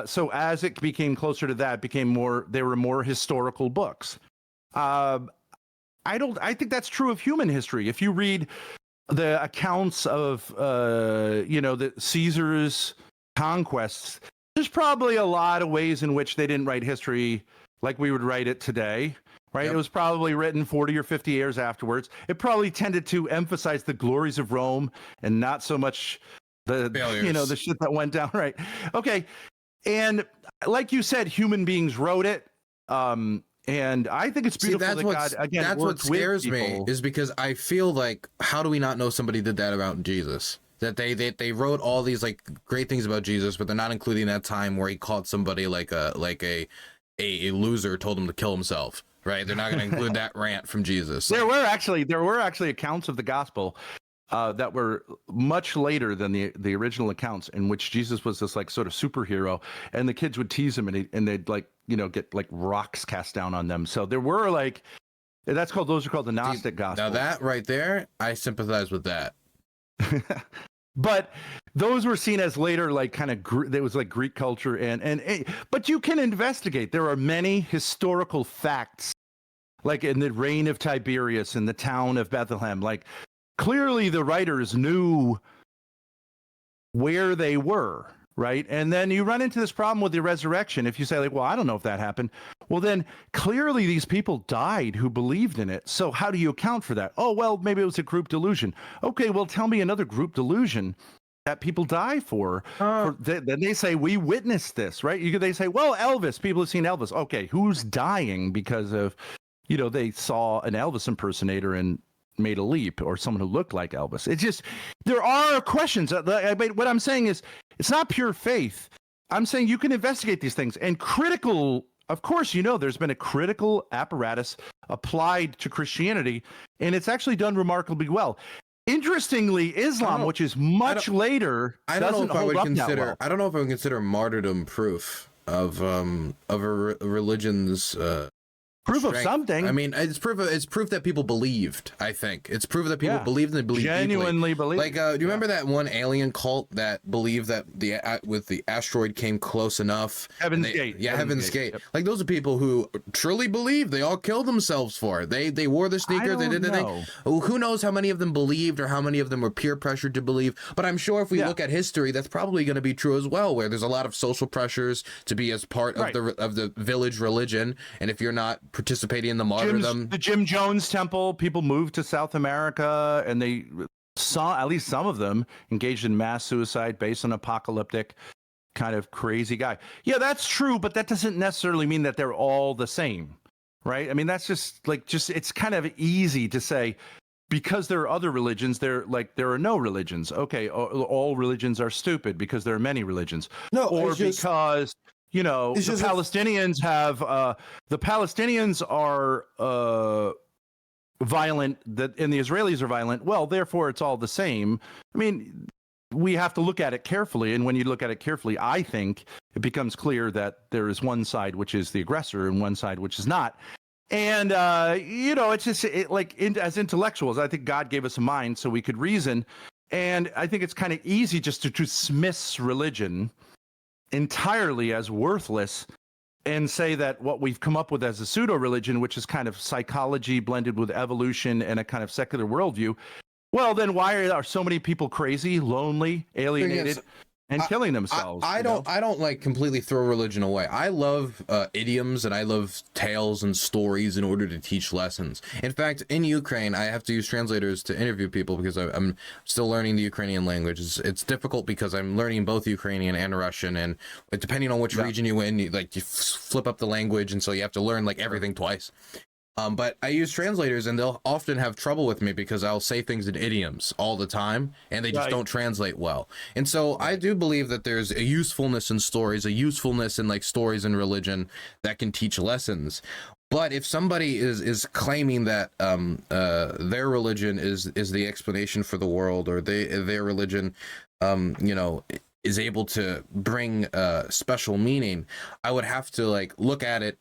so as it became closer to that, there were more historical books. I think that's true of human history. If you read the accounts of the Caesar's conquests, there's probably a lot of ways in which they didn't write history like we would write it today, right? Yep. It was probably written 40 or 50 years afterwards. It probably tended to emphasize the glories of Rome and not so much the failures. The shit that went down, right? Okay. And like you said, human beings wrote it. And I think it's beautiful that God, again, that's what scares me, is because I feel like, how do we not know somebody did that about Jesus? That they wrote all these like great things about Jesus, but they're not including that time where he called somebody like a loser, told him to kill himself, right? They're not going to include that rant from Jesus. There were actually accounts of the gospel that were much later than the original accounts, in which Jesus was this like sort of superhero, and the kids would tease him, and they'd like get like rocks cast down on them. So there were like, those are called the Gnostic Gospels. Now that right there, I sympathize with that. But those were seen as later, like kind of there was like Greek culture, but you can investigate. There are many historical facts, like in the reign of Tiberius in the town of Bethlehem, like. Clearly, the writers knew where they were, right? And then you run into this problem with the resurrection. If you say, like, well, I don't know if that happened. Well, then clearly these people died who believed in it. So how do you account for that? Oh, well, maybe it was a group delusion. Okay, well, tell me another group delusion that people die for. Then they say, we witnessed this, right? They say, well, Elvis, people have seen Elvis. Okay, who's dying because of, they saw an Elvis impersonator and made a leap, or someone who looked like Elvis. It's just, there are questions. What I'm saying is, it's not pure faith. I'm saying you can investigate these things, and critical, of course, there's been a critical apparatus applied to Christianity, and it's actually done remarkably well. Interestingly, Islam, which is much later, I don't know if I would consider martyrdom proof of a religion's proof of something. I mean, it's proof that people believed. I think it's proof that people believed, and they believed genuinely believed. Like, do you remember that one alien cult that believed that the asteroid came close enough? Heaven's Gate. Yeah, Heaven's Gate. Yep. Like, those are people who truly believed. They all killed themselves for it. They wore the sneaker. They did the thing. Who knows how many of them believed, or how many of them were peer pressured to believe? But I'm sure if we look at history, that's probably going to be true as well, where there's a lot of social pressures to be as part of the village religion, and if you're not participating in the martyrdom. The Jim Jones Temple, people moved to South America, and they saw, at least some of them, engaged in mass suicide based on apocalyptic kind of crazy guy. Yeah, that's true, but that doesn't necessarily mean that they're all the same, right? I mean, that's just it's kind of easy to say, because there are other religions, there are no religions. Okay, all religions are stupid because there are many religions. No, or because the Palestinians are violent, and the Israelis are violent. Well, therefore, it's all the same. I mean, we have to look at it carefully, and when you look at it carefully, I think it becomes clear that there is one side which is the aggressor and one side which is not. And it's just as intellectuals, I think God gave us a mind so we could reason, and I think it's kind of easy just to dismiss religion entirely as worthless and say that what we've come up with as a pseudo-religion, which is kind of psychology blended with evolution and a kind of secular worldview, well, then why are so many people crazy, lonely, alienated? and killing themselves. I don't like completely throw religion away. I love idioms and I love tales and stories in order to teach lessons. In fact, in Ukraine, I have to use translators to interview people because I'm still learning the Ukrainian language. It's difficult because I'm learning both Ukrainian and Russian, and depending on which region you in, you flip up the language, and so you have to learn like everything twice. But I use translators, and they'll often have trouble with me because I'll say things in idioms all the time, and they just don't translate well. And so I do believe that there's a usefulness in stories, a usefulness in like stories in religion that can teach lessons. But if somebody is claiming that their religion is the explanation for the world, or their religion, is able to bring special meaning, I would have to like look at it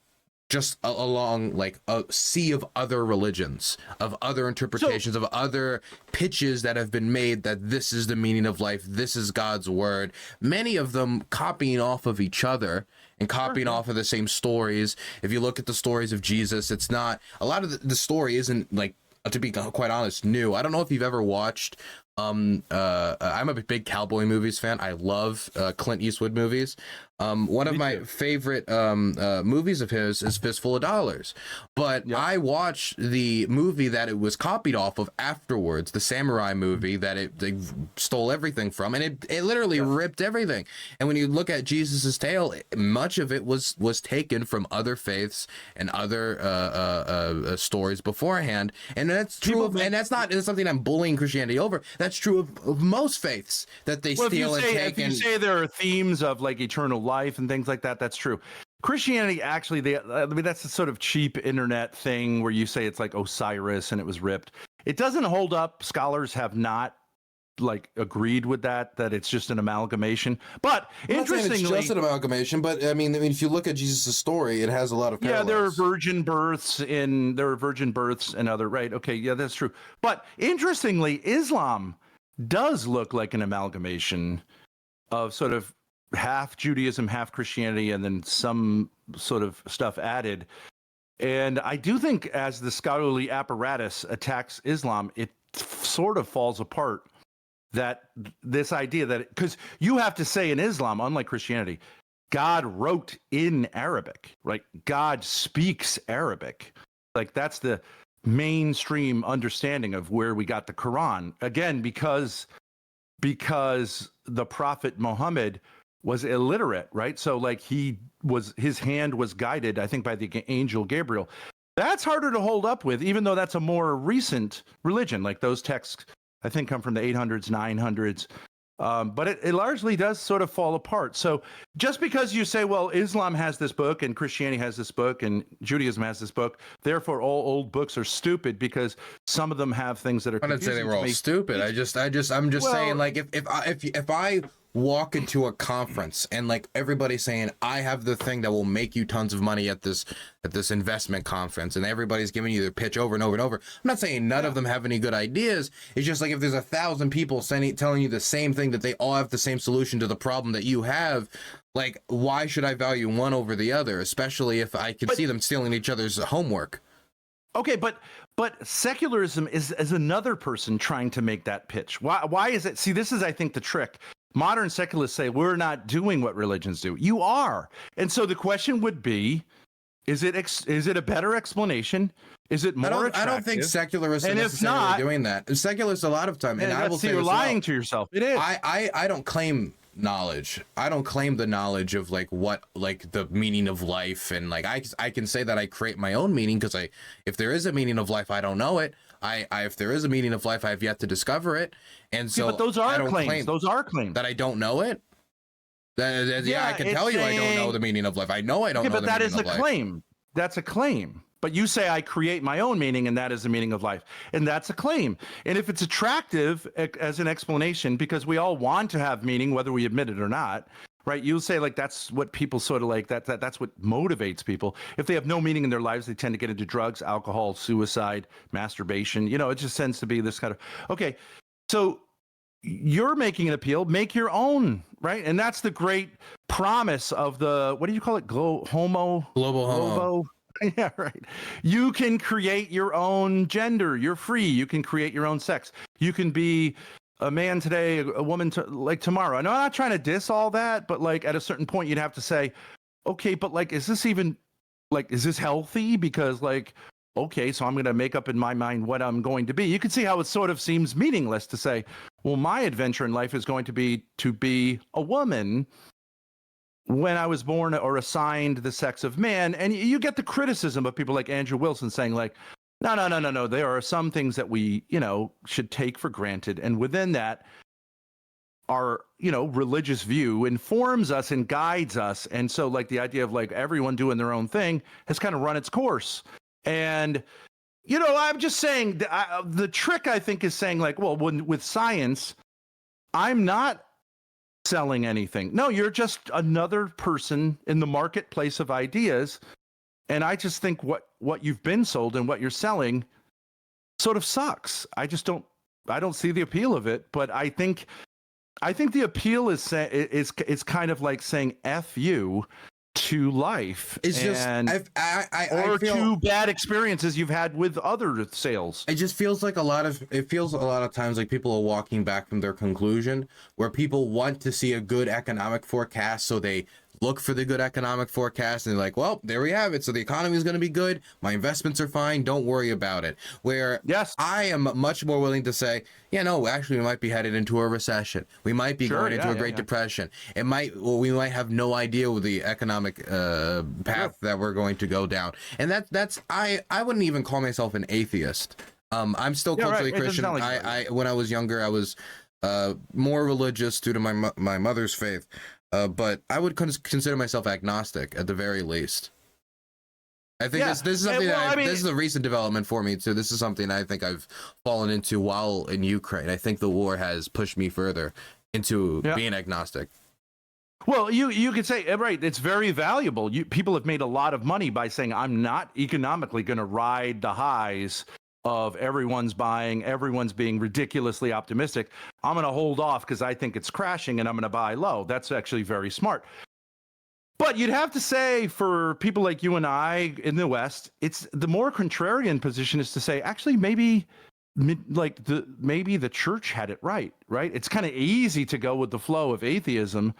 just along like a sea of other religions, of other interpretations, of other pitches that have been made that this is the meaning of life, this is God's word, many of them copying off of each other and copying off of the same stories. If you look at the stories of Jesus, it's not, a lot of the story isn't, like, to be quite honest, new. I don't know if you've ever watched I'm a big cowboy movies fan. I love Clint Eastwood movies. One of my favorite movies of his is Fistful of Dollars. But I watched the movie that it was copied off of afterwards, the samurai movie that they stole everything from, and it literally ripped everything. And when you look at Jesus's tale, much of it was taken from other faiths and other stories beforehand. And that's true and that's not something I'm bullying Christianity over. That's true of most faiths, that they steal and take. If you say there are themes of like eternal life and things like that, that's true. Christianity, actually, that's a sort of cheap internet thing where you say it's like Osiris and it was ripped. It doesn't hold up. Scholars have not like agreed with that it's just an amalgamation. But interestingly, it's just an amalgamation. But I mean, if you look at Jesus' story, it has a lot of parallels. Yeah, there are virgin births and other, right? Okay, yeah, that's true. But interestingly, Islam does look like an amalgamation of sort of half Judaism, half Christianity, and then some sort of stuff added. And I do think as the scholarly apparatus attacks Islam, it sort of falls apart. That this idea that, because you have to say in Islam, unlike Christianity, God wrote in Arabic, right? God speaks Arabic. Like that's the mainstream understanding of where we got the Quran. Again, because the Prophet Muhammad was illiterate, right? So like his hand was guided, I think, by the angel Gabriel. That's harder to hold up with, even though that's a more recent religion. Like those texts, I think, come from the 800s, 900s. But it largely does sort of fall apart. So just because you say, well, Islam has this book and Christianity has this book and Judaism has this book, therefore all old books are stupid because some of them have things that are confusing. I didn't say they were all stupid. I'm just saying, like, if I walk into a conference and like everybody's saying I have the thing that will make you tons of money at this investment conference, and everybody's giving you their pitch over and over and over, I'm not saying none of them have any good ideas. It's just like if there's 1,000 people telling you the same thing, that they all have the same solution to the problem that you have, like, why should I value one over the other, especially if I can see them stealing each other's homework? Okay, but secularism is another person trying to make that pitch. Why is it? See, this is, I think, the trick. Modern secularists say we're not doing what religions do. You are. And so the question would be, is it a better explanation? Is it more attractive? I don't think secularists are necessarily doing that. Secularists a lot of time, and I will say you're lying to yourself. It is. I don't claim knowledge. I don't claim the knowledge of like what, like the meaning of life, and like I can say that I create my own meaning, because if there is a meaning of life, I don't know it. If there is a meaning of life, I have yet to discover it. And so, but those are claims. Those are claims that I don't know it. I can tell you I don't know the meaning of life. I know I don't know the meaning of life. But that is a claim. That's a claim. But you say I create my own meaning, and that is the meaning of life. And that's a claim. And if it's attractive as an explanation, because we all want to have meaning, whether we admit it or not, right? You'll say like that's what people sort of like, that's what motivates people. If they have no meaning in their lives, they tend to get into drugs, alcohol, suicide, masturbation. It just tends to be this kind of, okay, so you're making an appeal, make your own, right? And that's the great promise of the, what do you call it? Global homo. Yeah, right. You can create your own gender. You're free. You can create your own sex. You can be a man today, a woman like tomorrow. I know I'm not trying to diss all that, but like at a certain point, you'd have to say, okay, but like, is this even like, is this healthy? Because like, okay, so I'm going to make up in my mind what I'm going to be. You can see how it sort of seems meaningless to say, well, my adventure in life is going to be a woman when I was born or assigned the sex of man. And you get the criticism of people like Andrew Wilson saying like, no. There are some things that we, should take for granted. And within that, our, religious view informs us and guides us. And so like the idea of like everyone doing their own thing has kind of run its course. And, I'm just saying the trick, I think, is saying like, well, with science, I'm not selling anything. No, you're just another person in the marketplace of ideas. And I just think what you've been sold and what you're selling sort of sucks. I don't see the appeal of it, but I think the appeal is kind of like saying F you to life. It's just I feel, to bad experiences you've had with other sales. It just feels like a lot of times like people are walking back from their conclusion, where people want to see a good economic forecast, so they look for the good economic forecast and they're like, well, there we have it. So the economy is going to be good. My investments are fine. Don't worry about it. Where yes, I am much more willing to say, yeah, no, actually we might be headed into a recession. We might be going into a Great Depression. We might have no idea with the economic path that we're going to go down. And I wouldn't even call myself an atheist. I'm still culturally Christian. When I was younger, I was more religious due to my mother's faith. But I would consider myself agnostic at the very least. I think this is something this is a recent development for me too. This is something I think I've fallen into while in Ukraine. I think the war has pushed me further into being agnostic. Well, you could say, right, it's very valuable. People have made a lot of money by saying, I'm not economically going to ride the highs of everyone's buying, everyone's being ridiculously optimistic. I'm going to hold off because I think it's crashing and I'm going to buy low. That's actually very smart. But you'd have to say for people like you and I in the West, it's the more contrarian position is to say, actually, maybe the church had it right? It's kind of easy to go with the flow of atheism.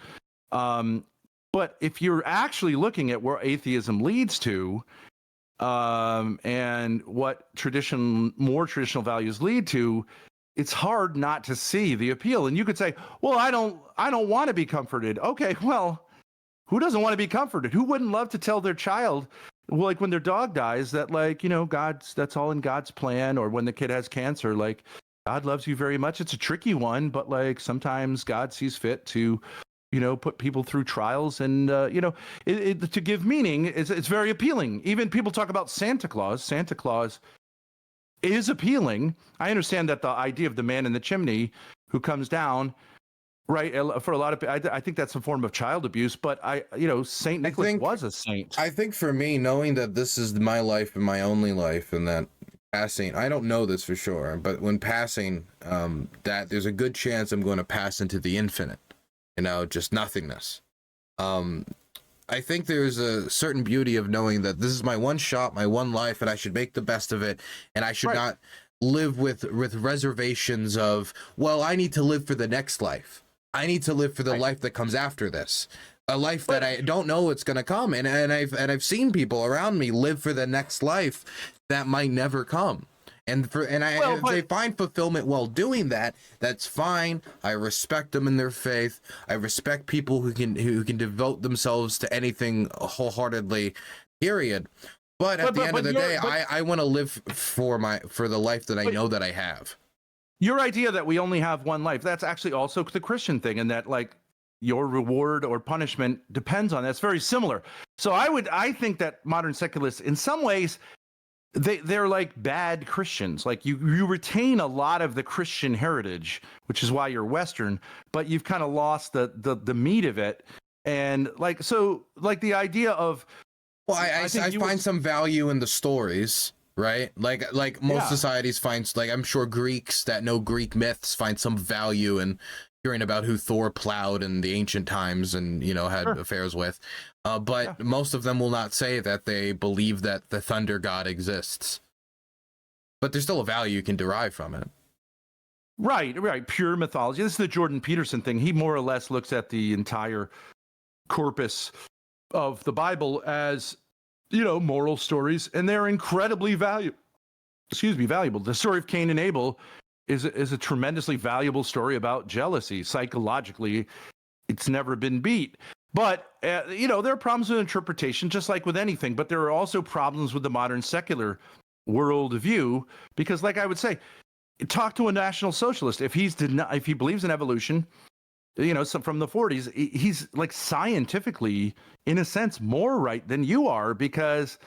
But if you're actually looking at where atheism leads to, and what more traditional values lead to, it's hard not to see the appeal. And you could say, well, I don't want to be comforted. Okay, well, who doesn't want to be comforted? Who wouldn't love to tell their child, like when their dog dies, that like, that's all in God's plan, or when the kid has cancer, like God loves you very much. It's a tricky one, but like sometimes God sees fit to put people through trials and, to give meaning. It's very appealing. Even people talk about Santa Claus. Santa Claus is appealing. I understand that the idea of the man in the chimney who comes down, right, for a lot of people, I think that's a form of child abuse, but St. Nicholas was a saint. I think for me, knowing that this is my life and my only life, and that passing, I don't know this for sure, but when passing, that there's a good chance I'm going to pass into the infinite. Just nothingness. I think there's a certain beauty of knowing that this is my one shot, my one life, and I should make the best of it. And I should not live with reservations of, well, I need to live for the next life. I need to live for the life that comes after this. A life that I don't know it's going to come. And I've seen people around me live for the next life that might never come. If they find fulfillment while doing that, that's fine. I respect them in their faith. I respect people who can devote themselves to anything wholeheartedly, period. But at the end of the day, I want to live for the life that I know that I have. Your idea that we only have one life, that's actually also the Christian thing, and that like your reward or punishment depends on that. It's very similar. So I think that modern secularists, in some ways, they're like bad Christians. Like you retain a lot of the Christian heritage, which is why you're Western, but you've kind of lost the meat of it. And like, so like the idea of, well, I find some value in the stories, right? Like most societies find, like I'm sure Greeks that know Greek myths find some value in hearing about who Thor plowed in the ancient times and had affairs with, but most of them will not say that they believe that the thunder god exists. But there's still a value you can derive from it. Right. Pure mythology. This is the Jordan Peterson thing. He more or less looks at the entire corpus of the Bible as, moral stories, and they're incredibly valuable. The story of Cain and Abel is a tremendously valuable story about jealousy. Psychologically, it's never been beat. But, there are problems with interpretation, just like with anything. But there are also problems with the modern secular worldview, because, like I would say, talk to a National Socialist. If he believes in evolution, from the 40s, he's like scientifically, in a sense, more right than you are, because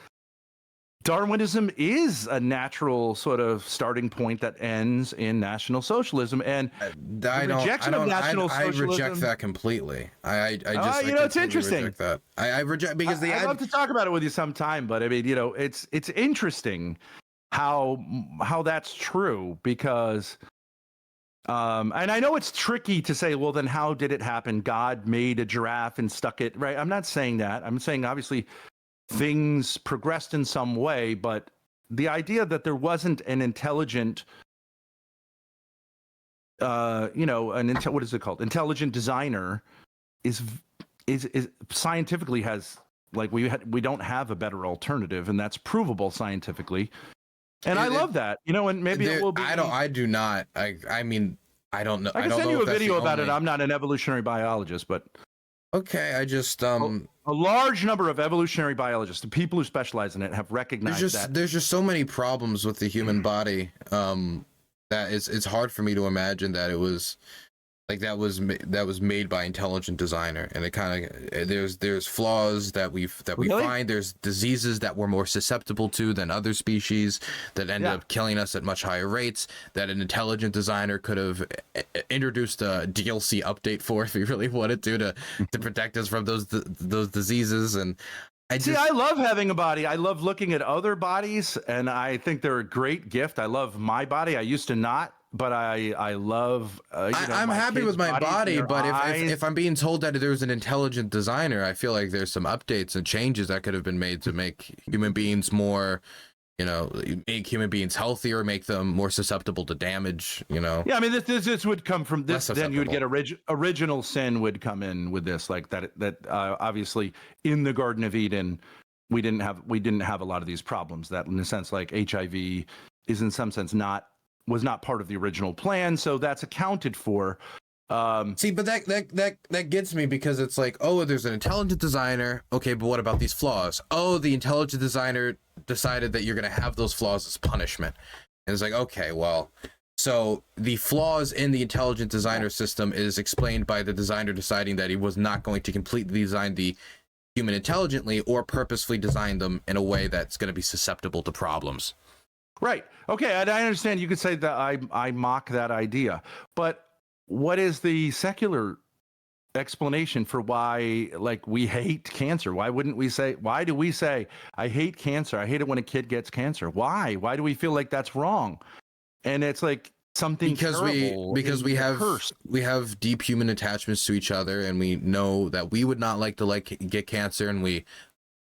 Darwinism is a natural sort of starting point that ends in National Socialism, and I reject that completely. I just it's interesting. Reject that. I reject, because I'd love to talk about it with you sometime, but I mean, it's interesting how that's true, because and I know it's tricky to say, well, then how did it happen? God made a giraffe and stuck it, right? I'm not saying that. I'm saying obviously things progressed in some way, but the idea that there wasn't an intelligent, what is it called? Intelligent designer is scientifically has, like, we don't have a better alternative, and that's provable scientifically. And I love that, and maybe it will be. I do not. I mean, I don't know. I can send you a video about it. I'm not an evolutionary biologist, but. Okay, I just a large number of evolutionary biologists, the people who specialize in it, have recognized that. There's just so many problems with the human body that it's hard for me to imagine that it was like that was made by intelligent designer, and it kind of there's flaws that we find. There's diseases that we're more susceptible to than other species that end up killing us at much higher rates, that an intelligent designer could have introduced a DLC update for if he really wanted to protect us from those diseases. And I love having a body. I love looking at other bodies, and I think they're a great gift. I love my body. I used to not, but I love. I'm happy with my body, but if I'm being told that there's an intelligent designer, I feel like there's some updates and changes that could have been made to make human beings more, make human beings healthier, make them more susceptible to damage. Yeah, I mean, this would come from this. Then you would get original sin would come in with this, like that. Obviously, in the Garden of Eden, we didn't have a lot of these problems. That, in a sense, like HIV is in some sense was not part of the original plan, so that's accounted for. See, but that gets me, because it's like, oh, there's an intelligent designer. Okay, but what about these flaws? Oh, the intelligent designer decided that you're going to have those flaws as punishment. And it's like, okay, well, so the flaws in the intelligent designer system is explained by the designer deciding that he was not going to completely design the human intelligently or purposefully design them in a way that's going to be susceptible to problems. Right. Okay, and I understand you could say that I mock that idea, but what is the secular explanation for why, like, we hate cancer? Why do we say, I hate cancer? I hate it when a kid gets cancer. Why? Why do we feel like that's wrong? And it's like something because we have deep human attachments to each other, and we know that we would not like to get cancer, and we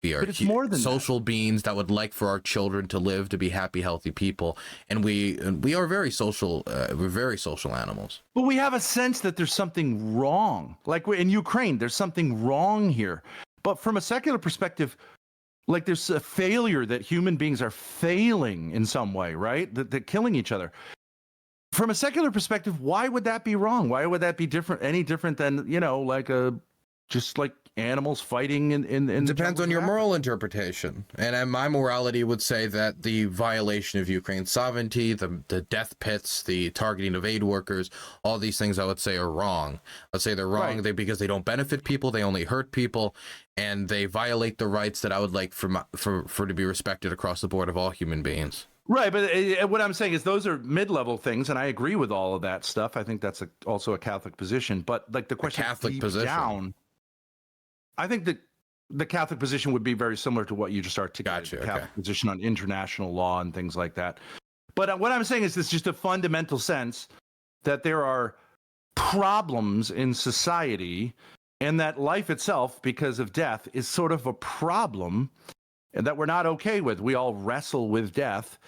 are more than social beings that would like for our children to live, to be happy, healthy people, and we are very social. We're very social animals. But we have a sense that there's something wrong. Like in Ukraine, there's something wrong here. But from a secular perspective, like, there's a failure, that human beings are failing in some way, right? That they're killing each other. From a secular perspective, why would that be wrong? Why would that be any different than, just like animals fighting in it depends on your moral interpretation, and my morality would say that the violation of Ukraine's sovereignty, the death pits, the targeting of aid workers, all these things I would say are wrong. I'd say they're wrong because they don't benefit people, they only hurt people, and they violate the rights that I would like for to be respected across the board of all human beings. Right, but what I'm saying is those are mid-level things, and I agree with all of that stuff. I think that's also a Catholic position, but like the question, Catholic position down. I think that the Catholic position would be very similar to what you just articulated. Gotcha, the Catholic position on international law and things like that. But what I'm saying is this, just a fundamental sense that there are problems in society, and that life itself, because of death, is sort of a problem, and that we're not okay with. We all wrestle with death.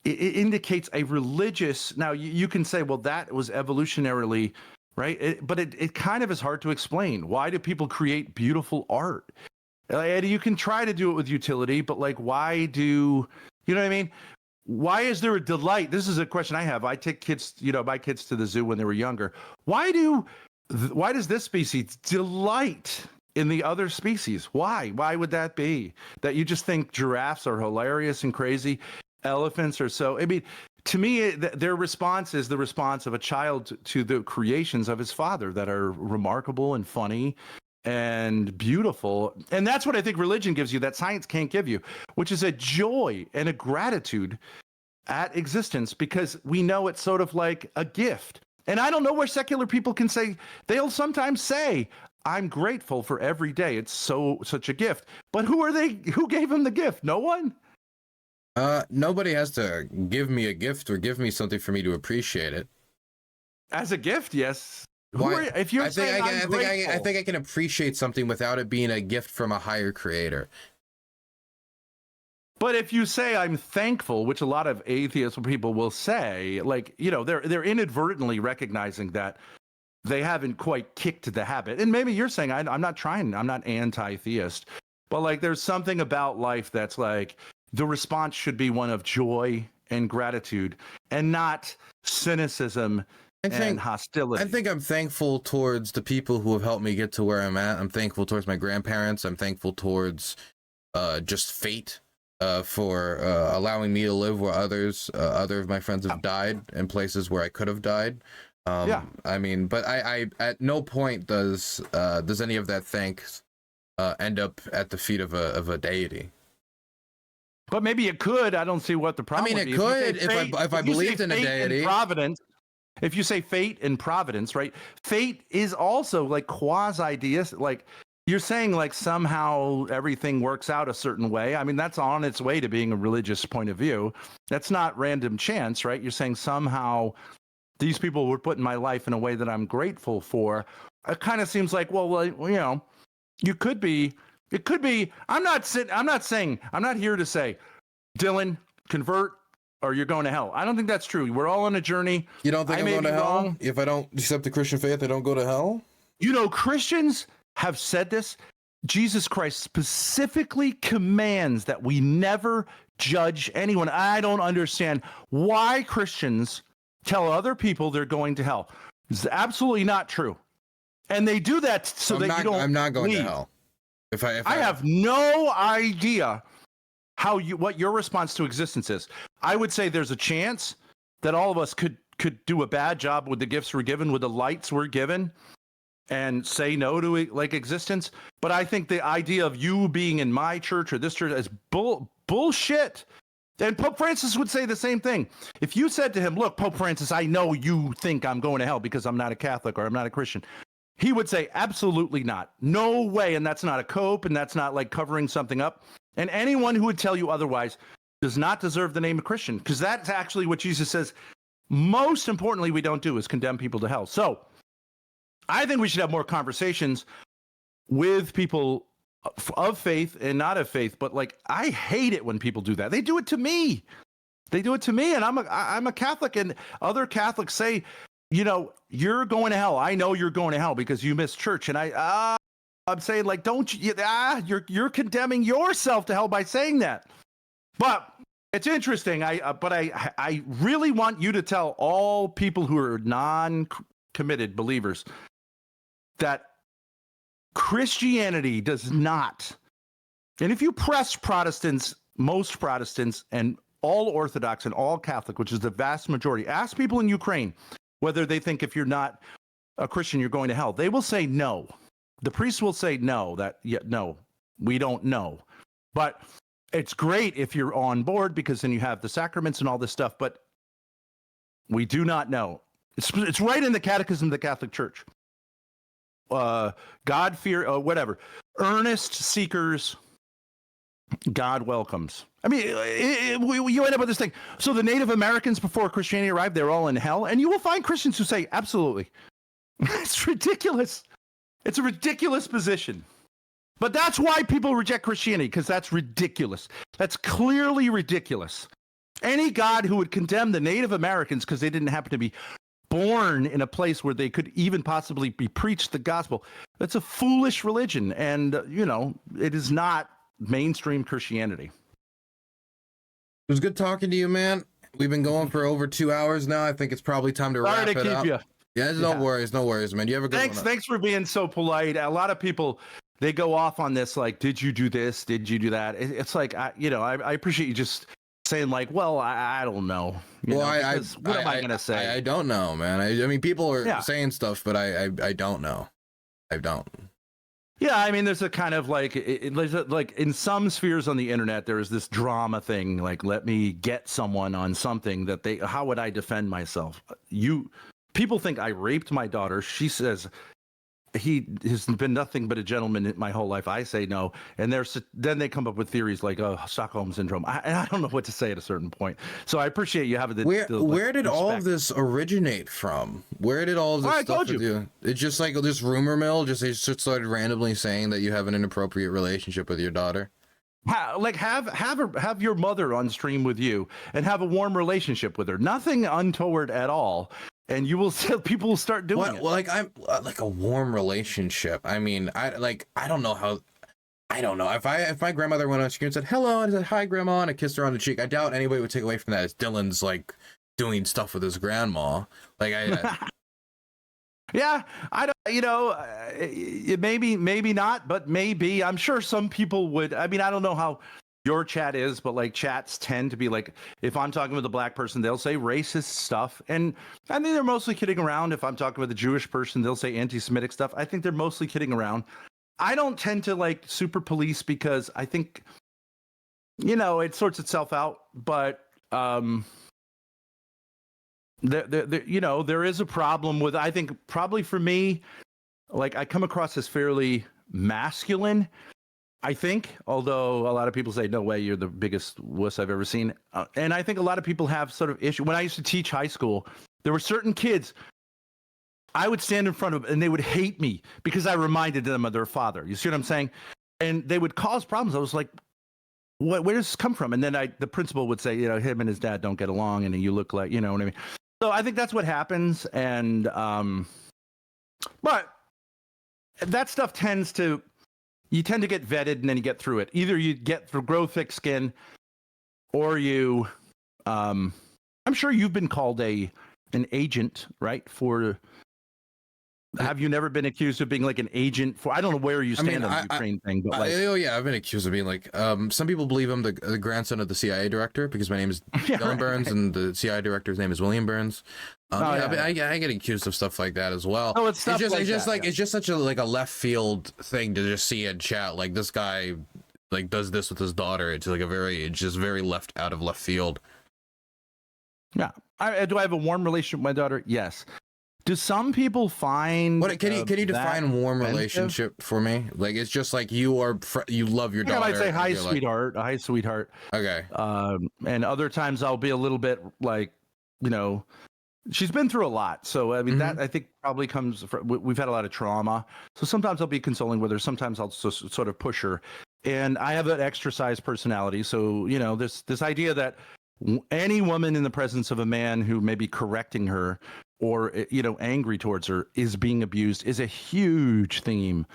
it indicates a religious. Now you can say, well, that was evolutionarily right, but it kind of is hard to explain. Why do people create beautiful art? And you can try to do it with utility, but like, why do you know what I mean? Why is there a delight? This is a question I have. I take kids, my kids to the zoo when they were younger. Why does this species delight in the other species? Why? Why would that be? That you just think giraffes are hilarious and crazy, elephants are so. I mean, to me, their response is the response of a child to the creations of his father that are remarkable and funny and beautiful. And that's what I think religion gives you that science can't give you, which is a joy and a gratitude at existence, because we know it's sort of like a gift. And I don't know where secular people can say, they'll sometimes say, I'm grateful for every day. It's such a gift. But who are they? Who gave him the gift? No one? Nobody has to give me a gift or give me something for me to appreciate it. As a gift, yes. If you're saying I think I can appreciate something without it being a gift from a higher creator. But if you say I'm thankful, which a lot of atheist people will say, like, they're inadvertently recognizing that they haven't quite kicked the habit. And maybe you're saying I'm not anti-theist, but like there's something about life that's like the response should be one of joy and gratitude and not cynicism and hostility. I think I'm thankful towards the people who have helped me get to where I'm at. I'm thankful towards my grandparents. I'm thankful towards just fate for allowing me to live where other of my friends have died in places where I could have died. I mean, but I at no point does any of that thanks end up at the feet of a deity. But maybe it could. I don't see what the problem. I mean, it could if I believed in a deity. Providence. If you say fate and providence, right? Fate is also like quasi-deist. Like you're saying, like somehow everything works out a certain way. I mean, that's on its way to being a religious point of view. That's not random chance, right? You're saying somehow these people were put in my life in a way that I'm grateful for. It kind of seems like, you could be. It could be. I'm not here to say, Dylan, convert or you're going to hell. I don't think that's true. We're all on a journey. You don't think I'm going to hell? Wrong. If I don't accept the Christian faith, I don't go to hell? Christians have said this. Jesus Christ specifically commands that we never judge anyone. I don't understand why Christians tell other people they're going to hell. It's absolutely not true. And they do that so that you don't I'm not going leave. To hell. If I have no idea what your response to existence is. I would say there's a chance that all of us could do a bad job with the gifts we're given, with the lights we're given, and say no to existence. But I think the idea of you being in my church or this church is bullshit. And Pope Francis would say the same thing. If you said to him, look, Pope Francis, I know you think I'm going to hell because I'm not a Catholic or I'm not a Christian. He would say, absolutely not. No way. And that's not a cope. And that's not like covering something up. And anyone who would tell you otherwise does not deserve the name of Christian, because that's actually what Jesus says. Most importantly, we don't do is condemn people to hell. So I think we should have more conversations with people of faith and not of faith. But like, I hate it when people do that. They do it to me. And I'm a Catholic, and other Catholics say, you're going to hell. I know you're going to hell because you missed church. And I'm saying, like, don't you? You're condemning yourself to hell by saying that. But it's interesting. I really want you to tell all people who are non-committed believers that Christianity does not. And if you press Protestants, most Protestants, and all Orthodox and all Catholic, which is the vast majority, ask people in Ukraine whether they think if you're not a Christian, you're going to hell. They will say no. The priests will say no, no, we don't know. But it's great if you're on board, because then you have the sacraments and all this stuff. But we do not know. It's right in the Catechism of the Catholic Church. God fear, whatever. Earnest seekers, God welcomes. I mean, you end up with this thing. So the Native Americans before Christianity arrived, they're all in hell. And you will find Christians who say, absolutely. It's ridiculous. It's a ridiculous position. But that's why people reject Christianity, because that's ridiculous. That's clearly ridiculous. Any God who would condemn the Native Americans because they didn't happen to be born in a place where they could even possibly be preached the gospel, that's a foolish religion. And, it is not mainstream Christianity. It was good talking to you, man. We've been going for over 2 hours now. I think it's probably time to wrap it up. You. Yeah, no worries, man. You have a good one. Thanks for being so polite. A lot of people, they go off on this, like, did you do this? Did you do that? It's like, I appreciate you just saying, like, well, I don't know. What am I going to say? I don't know, man. I mean, people are saying stuff, but I don't know. I don't. Yeah, I mean, there's a kind of like in some spheres on the internet, there is this drama thing, like, let me get someone on something that how would I defend myself? People think I raped my daughter. She says he has been nothing but a gentleman my whole life. I say no. And then they come up with theories like Stockholm syndrome. I don't know what to say at a certain point. So I appreciate you having where did all of this originate from? Where did all of this stuff with you? It's just like this rumor mill. Just started randomly saying that you have an inappropriate relationship with your daughter. Have your mother on stream with you and have a warm relationship with her. Nothing untoward at all. And you will see people will start doing it. Well, like I'm like a warm relationship. I mean, I don't know how. I don't know if my grandmother went on screen and said hello and I said hi grandma and I kissed her on the cheek. I doubt anybody would take away from that as Dylan's like doing stuff with his grandma. Like yeah, I don't. Maybe not, but maybe. I'm sure some people would. I mean, I don't know how your chat is, but like chats tend to be like, if I'm talking with a black person, they'll say racist stuff. And I think they're mostly kidding around. If I'm talking with a Jewish person, they'll say anti-Semitic stuff. I think they're mostly kidding around. I don't tend to like super police because I think, it sorts itself out. But there is a problem with, I think probably for me, like I come across as fairly masculine, I think, although a lot of people say, no way, you're the biggest wuss I've ever seen. And I think a lot of people have sort of issue. When I used to teach high school, there were certain kids I would stand in front of and they would hate me because I reminded them of their father. You see what I'm saying? And they would cause problems. I was like, where does this come from? And then the principal would say, him and his dad don't get along and you look like, you know what I mean? So I think that's what happens. And, but that stuff you tend to get vetted and then you get through it. Either you grow thick skin or you, I'm sure you've been called an agent, right? Have you never been accused of being like an agent for, I don't know where you stand on the Ukraine thing, but I've been accused of being like, some people believe I'm the grandson of the CIA director because my name is Dylan Burns and the CIA director's name is William Burns. I get accused of stuff like that as well. Oh, it's just such a like a left field thing to just see in chat. Like this guy like does this with his daughter. It's like it's just very out of left field. Yeah. Do I have a warm relationship with my daughter? Yes. Do some people find can you define warm relationship for me? Like it's just like you love your daughter. I might say hi sweetheart, hi sweetheart. Okay. And other times I'll be a little bit like, she's been through a lot. So I mean that I think probably comes from, we've had a lot of trauma. So sometimes I'll be consoling with her, sometimes I'll sort of push her. And I have an exercise personality. So, this idea that any woman in the presence of a man who may be correcting her or angry towards her is being abused is a huge theme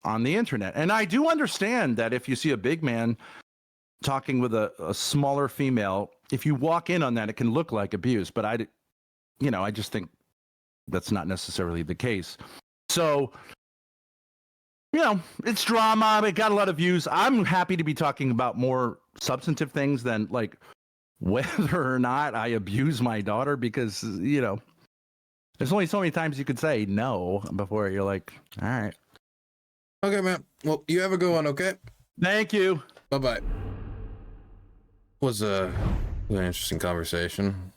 on the internet. And I do understand that if you see a big man talking with a smaller female, if you walk in on that, it can look like abuse. But I just think that's not necessarily the case. So, it's drama. It got a lot of views. I'm happy to be talking about more substantive things than like whether or not I abuse my daughter, because, there's only so many times you could say no before you're like, all right. Okay, man. Well, you have a good one, okay? Thank you. Bye-bye. Was an interesting conversation.